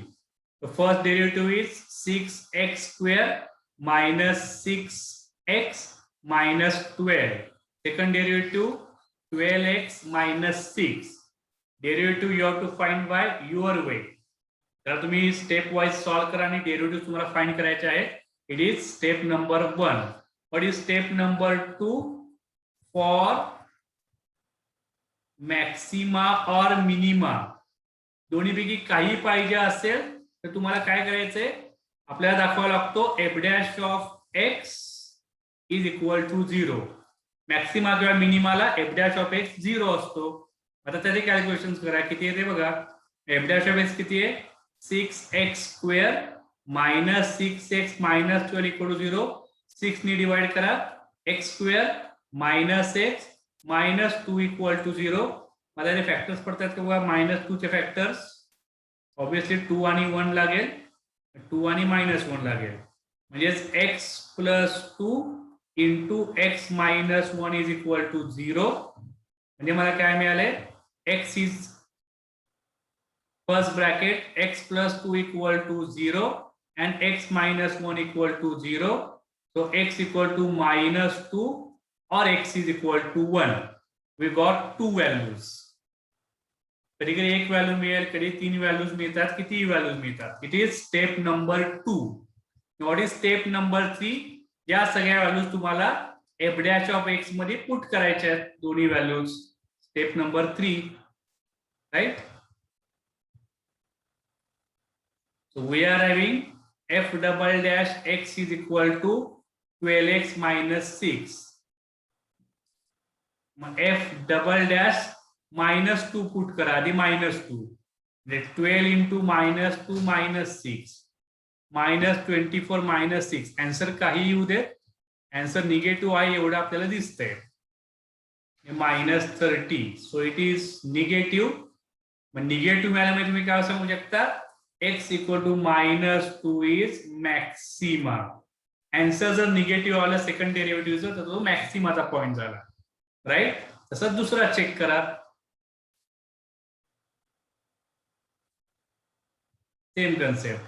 The first derivative is 6x² minus 6x minus 12. Second derivative 12x minus 6. Derivative you have to find by your way. तर तुम्ही step wise solve करा आणि derivative तुम्हाला find करायचे आहे. It is step number 1. What is step number 2? For maxima और minima दोन्हीपैकी काही पाहिजे असेल तर तुम्हाला काय करायचंय? आपल्याला दाखवावा लागतो f' of x is equal to 0. Maxima किंवा मिनिमाला f' ऑफ x 0 असतो. आता त्याचे कॅल्क्युलेशन करा. किती येते बघा. f' ऑफ x किती आहे? 6x² minus 6x minus 12 equal to 0. 6 ने डिवाइड करा. x² minus x minus 2 equal to 0. मला ते फॅक्टर्स पडतात का बघा. -2 चे फॅक्टर्स ऑब्विसली 2 आणि 1 लागेल, 2 आणि -1 लागेल. म्हणजेच x plus 2 into x minus 1 is equal to 0. म्हणजे मला काय मिळाले? x is first bracket x plus 2 equal to 0 and x minus 1 equal to 0. So x equal to -2 or x is equal to 1. We got two values. कधी कधी एक value मिळेल, कधी 3 values मिळतात, किती व्हॅल्यूज मिळतात. It is step number 2. What is step number 3? या सगळ्या व्हॅल्यूज तुम्हाला एफ डॅश ऑफ एक्स मध्ये पुट करायचे आहेत दोन्ही values. Step number 3, right. So we are having f double dash x is equal to 12x minus 6. f double dash minus 2 put करा आधी, -2 म्हणजे 12 into -2 minus 6 minus 24 minus 6. Answer काही येऊ दे, answer negative आहे एवढं आपल्याला दिसतंय. -30. So it is negative. मग निगेटिव्ह मिळाल्यामुळे तुम्ही काय सांगू शकता, x equal to -2 is maxima. Answer जर निगेटिव्ह आला सेकंड डेरिव्हेटिव्हचा तर तो मॅक्सिमाचा पॉइंट झाला, राईट. तसंच दुसरा चेक करा, सेम कन्सेप्ट.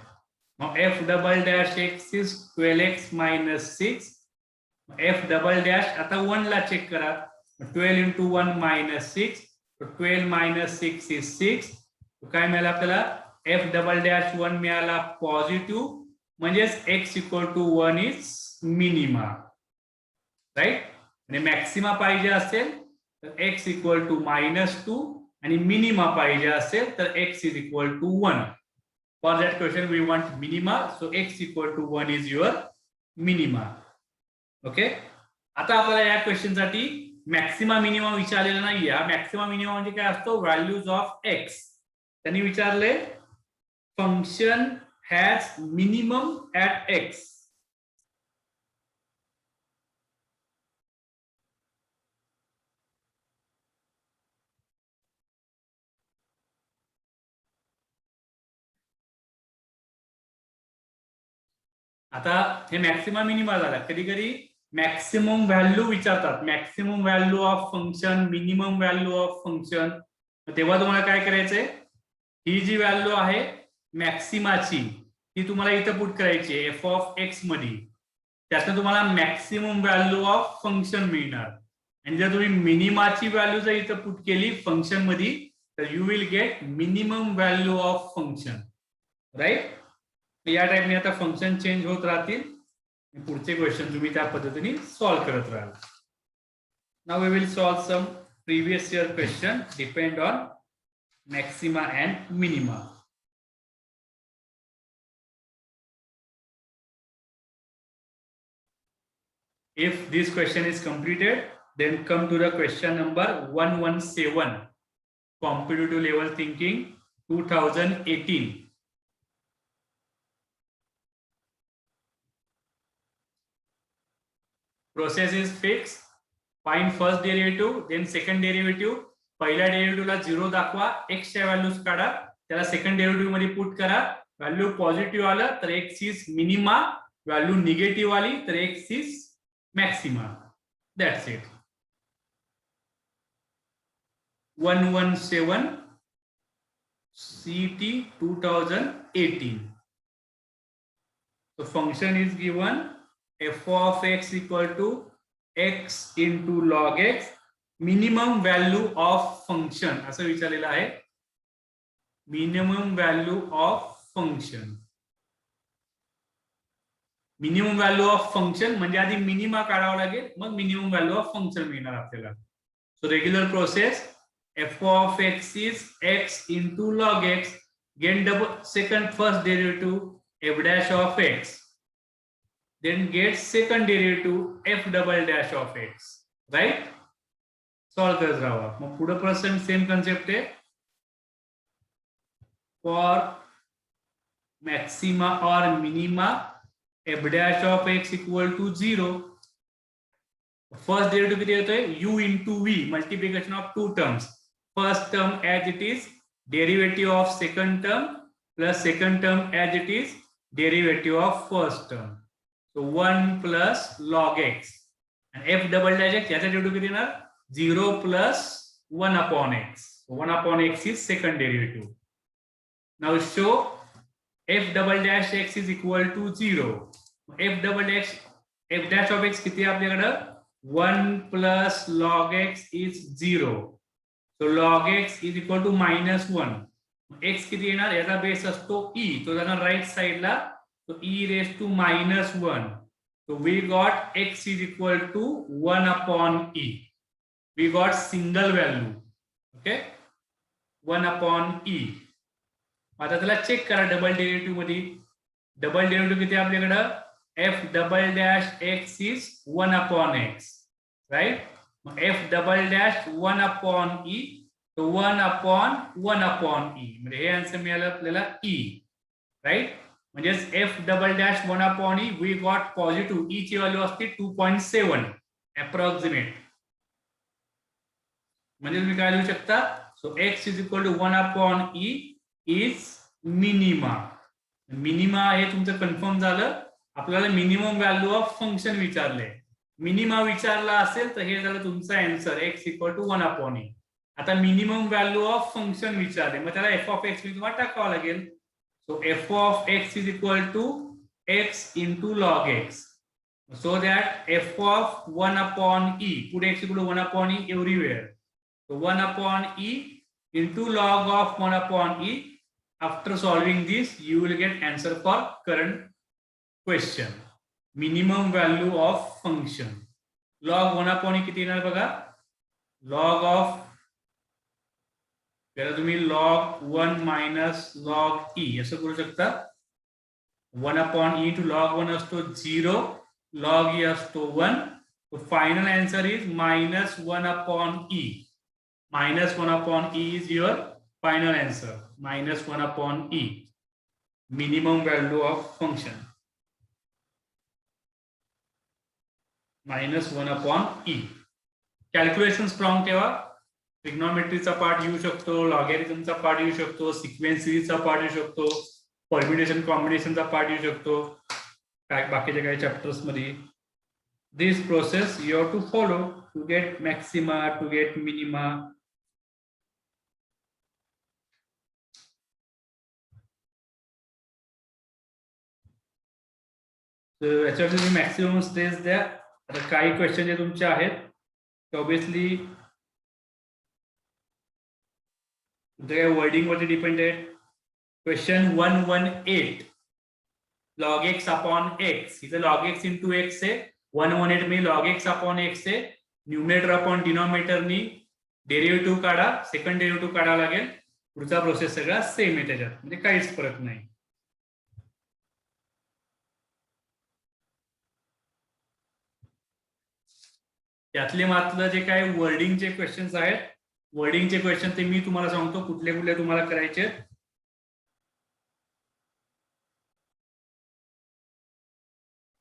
मग f double dash x is 12x minus 6. f double dash आता 1 ला चेक करा, 12 into 1 minus 6. 12 minus 6 is 6. काय मिळालं आपल्याला, f डबल डॅश 1 मिळाला पॉझिटिव्ह, म्हणजेच x equal to 1 is minima, right. आणि मॅक्सिमा पाहिजे असेल तर x इक्वल टू -2 आणि मिनिमा पाहिजे असेल तर x is equal to 1. For that question we want minima, so x equal to 1 is your minima. Okay. आता आपल्याला या क्वेश्चन साठी मॅक्सिमा मिनिमा विचारलेला नाहीये. हा मॅक्सिमा मिनिमा म्हणजे काय असतो, व्हॅल्यूज ऑफ x. त्यांनी विचारले function has minimum at x. आता हे मॅक्सिमा मिनिमा झाला. कधी कधी मॅक्सिमम व्हॅल्यू विचारतात, maximum value of function, minimum value of function. तेव्हा तुम्हाला काय करायचंय, ही जी व्हॅल्यू आहे मॅक्सिमाची ती तुम्हाला इथं पुट करायची एफ ऑफ एक्स मध्ये. त्यातनं तुम्हाला मॅक्सिमम व्हॅल्यू ऑफ फंक्शन मिळणार. आणि जर तुम्ही मिनिमाची व्हॅल्यू जर इथं पुट केली फंक्शन मध्ये तर you will get minimum value of function, right. या टाइपने आता फंक्शन चेंज होत राहतील. पुढचे क्वेश्चन तुम्ही त्या पद्धतीने सॉल्व्ह करत राहाल. Now we will solve some previous year question depend on maxima and minima. If this question is completed, then come to the question number 117, competitive level thinking 2018. Process is fixed. Find first derivative, then second derivative. पहिल्या डेरिव्हेटिव्हला 0 दाखवा, x च्या values काढा, त्याला second derivative मध्ये put करा. Value positive आलं तर x is minima, value negative आली तर x इज maxima. That's it. 117 CT 2018. So function is given f of x equal to x into log x. Minimum value of function असं विचारलेलं आहे. Minimum value of function. Minimum value of function म्हणजे आधी minima काढावा लागेल, मग minimum value of function मिळणार आपल्याला. So regular process, f of x is x into log x. Get double second first derivative f dash of x. Then get second derivative f double dash of x. Right? Solve करत राहा. मग पुढे percent same concept आहे. For maxima और minima f dash of x equal to 0. First derivative किती येतोय, u into v, multiplication of two terms. First term as it is derivative of second term plus second term as it is derivative of first term. So 1 plus log x and f double dash x याचा derivative किती येणार, 0 plus 1 upon x. So 1 upon x is second derivative. Now show f double dash x is equal to 0. f double dash f dash of x किती आपल्याकडे, 1 plus log x is 0. So log x is equal to -1. x किती येणार, याचा base असतो e, तो जाणार right साइडला, तो e raised to -1. So we got x is equal to 1 upon e. We got single value. Okay, 1 upon e. आता त्याला चेक करा डबल डेरिव्हेटिव्ह मध्ये. डबल डेरिव्हेटिव्ह किती आपल्याकडं f double dash x is 1 upon x, right. मग f double dash 1 upon e, तो 1 upon 1 upon e, म्हणजे हे आन्सर मिळालं आपल्याला e, राईट. म्हणजेच f double dash 1 upon e, we got positive e ची व्हॅल्यू असते 2.7 अप्रॉक्सिमेट. म्हणजे तुम्ही काय लिहू शकता, so x is equal to 1 upon e is minima. Minima हे तुमचं कन्फर्म झालं. आपल्याला मिनिमम व्हॅल्यू ऑफ फंक्शन विचारले. मिनिमा विचारला असेल तर हे झालं तुमचं answer x equal to 1 upon e. आता मिनिमम व्हॅल्यू ऑफ फंक्शन विचारले, मग त्याला f ऑफ x तुम्हाला टाकावं लागेल. So f of x is equal to x into log x, so that f of 1 upon e, पुढे x equal to 1 upon e everywhere. So 1 upon e into log of 1 upon e. After solving this, you will get answer for current question. Minimum value of function. Log 1 upon e किती येणार बघा. Log of, त्याला तुम्ही log 1 minus log e असं करू शकता. 1 upon e to log 1 असतो 0, log e असतो 1. So final answer is minus 1 upon e. Minus 1 upon e is your final answer. Minus 1 upon e. Minimum value of function. Minus 1 upon e. Calculations strong ठेवा. ट्रिग्नोमेट्रीचा part येऊ शकतो, लॉगॅरिथमचा part येऊ शकतो, sequence सिरीजचा part येऊ शकतो, permutation कॉम्बिनेशनचा part येऊ शकतो, काय बाकीच्या काही चॅप्टर्स मध्ये. This process you have to follow to get maxima, to get minima. याच्यावरती तुम्ही मॅक्सिमम स्ट्रेस द्या. आता काही क्वेश्चन जे तुमचे आहेत ते ऑब्विसली तुमच्या काही वर्डिंग वरती डिपेंड आहे. Question 118 log x upon x, इथं लॉग एक्स इंटू एक्स आहे. 118 में लॉग एक्स अपॉन एक्स आहे. न्यूमरेटर अपॉन डिनॉमिनेटरनी डेरिव्हेटिव्ह काढा, सेकंड डेरिव्हेटिव्ह काढावा लागेल. पुढचा प्रोसेस सगळा सेम आहे त्याच्यात, म्हणजे काहीच फरक नाही. त्यातले मात्र जे काही वर्डिंगचे क्वेश्चन्स आहेत, वर्डिंगचे क्वेश्चन ते मी तुम्हाला सांगतो कुठले कुठले तुम्हाला करायचे.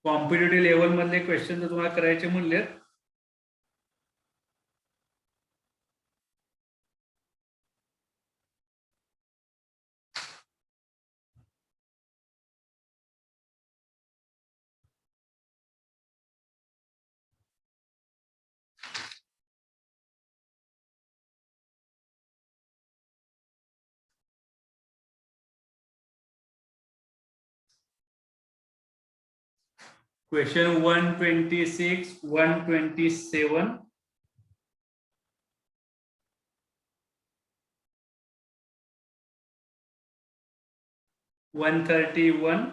कॉम्पिटिटिव्ह लेवल मधले क्वेश्चन जर तुम्हाला करायचे म्हणले, क्वेश्चन 126, 127, 131,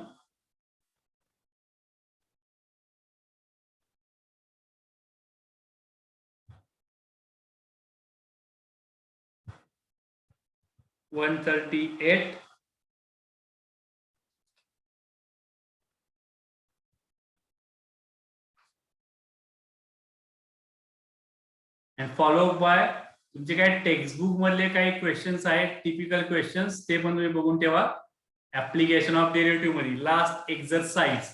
138, and followed by तुमचे काही टेक्स्टबुक मधले काही क्वेश्चन्स आहेत, टिपिकल क्वेश्चन्स, ते पण तुम्ही बघून ठेवा. ऍप्लिकेशन ऑफ डेरिव्हेटिव्ह मध्ये लास्ट एक्सरसाइज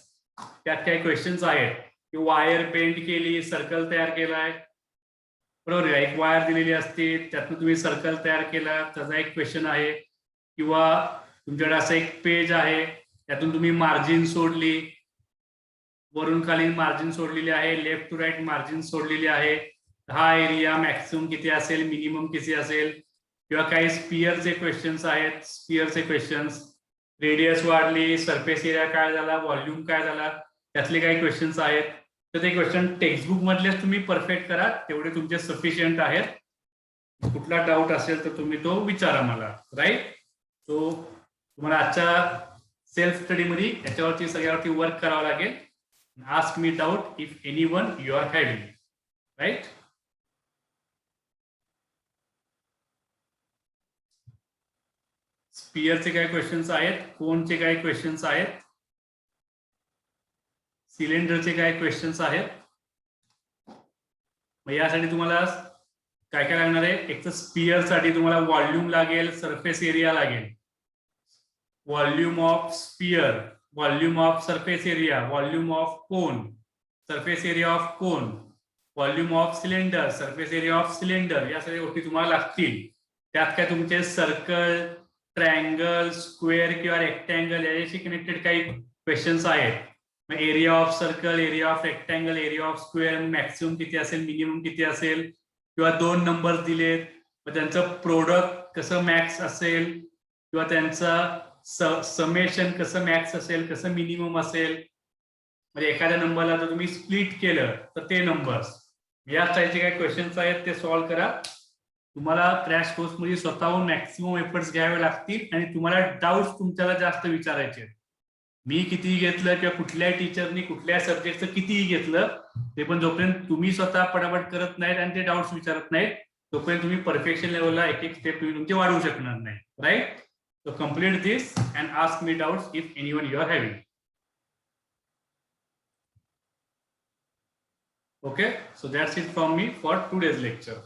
त्यात काही क्वेश्चन्स आहेत की वायर बेंड केली, सर्कल तयार केलाय, बरोबर आहे. एक वायर दिलेली असते, त्यातून तुम्ही सर्कल तयार केला, त्याचा एक क्वेश्चन आहे. किंवा तुमच्याकडे असं एक पेज आहे, त्यातून तुम्ही मार्जिन सोडली, वरून खाली मार्जिन सोडलेली आहे, लेफ्ट टू राईट मार्जिन सोडलेली आहे. हा एरिया मॅक्सिमम किती असेल, मिनिमम किती असेल. किंवा काही स्पिअरचे क्वेश्चन्स आहेत, स्पिअरचे क्वेश्चन्स, रेडियस वाढली, सरफेस एरिया काय झाला, व्हॉल्यूम काय झाला, त्यातले काही क्वेश्चन्स आहेत. तर ते क्वेश्चन टेक्स्टबुक मधलेच तुम्ही परफेक्ट करा, तेवढे तुमचे सफिशियंट आहेत. कुठला डाऊट असेल तर तुम्ही तो विचारा मला, राईट. सो तुम्हाला आजच्या सेल्फ स्टडी मध्ये याच्यावरती सगळ्यावरती वर्क करावं लागेल. Ask me doubt if anyone you are having, right? स्पियरचे काय क्वेश्चन्स आहेत, कोनचे काय क्वेश्चन्स आहेत, सिलेंडरचे काय क्वेश्चन्स आहेत. मग यासाठी तुम्हाला काय काय लागणार आहे, एक तर स्पियर साठी तुम्हाला व्हॉल्यूम लागेल, सरफेस एरिया लागेल. Volume of sphere, volume of surface area, volume of cone, surface area of cone, volume of cylinder, surface area of cylinder. या सगळ्या गोष्टी तुम्हाला लागतील. त्यात काय तुमचे सर्कल, ट्रायंगल, स्क्वेअर किंवा रेक्टँगल याच्याशी कनेक्टेड काही क्वेश्चन्स आहेत. मग area of circle, area of rectangle, area of square maximum किती असेल, मिनिमम किती असेल, किंवा दोन नंबर दिलेत, मग त्यांचं प्रोडक्ट कसं मॅक्स असेल, किंवा त्यांचं समेशन कसं मॅक्स असेल, कसं मिनिमम असेल. म्हणजे एखाद्या नंबरला जर तुम्ही स्प्लिट केलं तर ते नंबर्स, या टाईपचे काय क्वेश्चन्स आहेत ते सॉल्व्ह करा. तुम्हाला क्रॅश कोर्स मध्ये स्वतःहून मॅक्सिमम एफर्ट्स घ्यावे लागतील आणि तुम्हाला डाऊट्स तुमच्याला जास्त विचारायचे. मी कितीही घेतलं किंवा कुठल्याही टीचरनी कुठल्या सब्जेक्टचं कितीही घेतलं, ते पण जोपर्यंत तुम्ही स्वतः पटापट करत नाहीत आणि ते डाऊट्स विचारत नाहीत, तोपर्यंत तुम्ही परफेक्शन लेवलला एक एक स्टेप तुम्ही तुमचे वाढवू शकणार नाही. Right? So complete this and ask me doubts if anyone you are having. Okay, so that's it from me for today's lecture.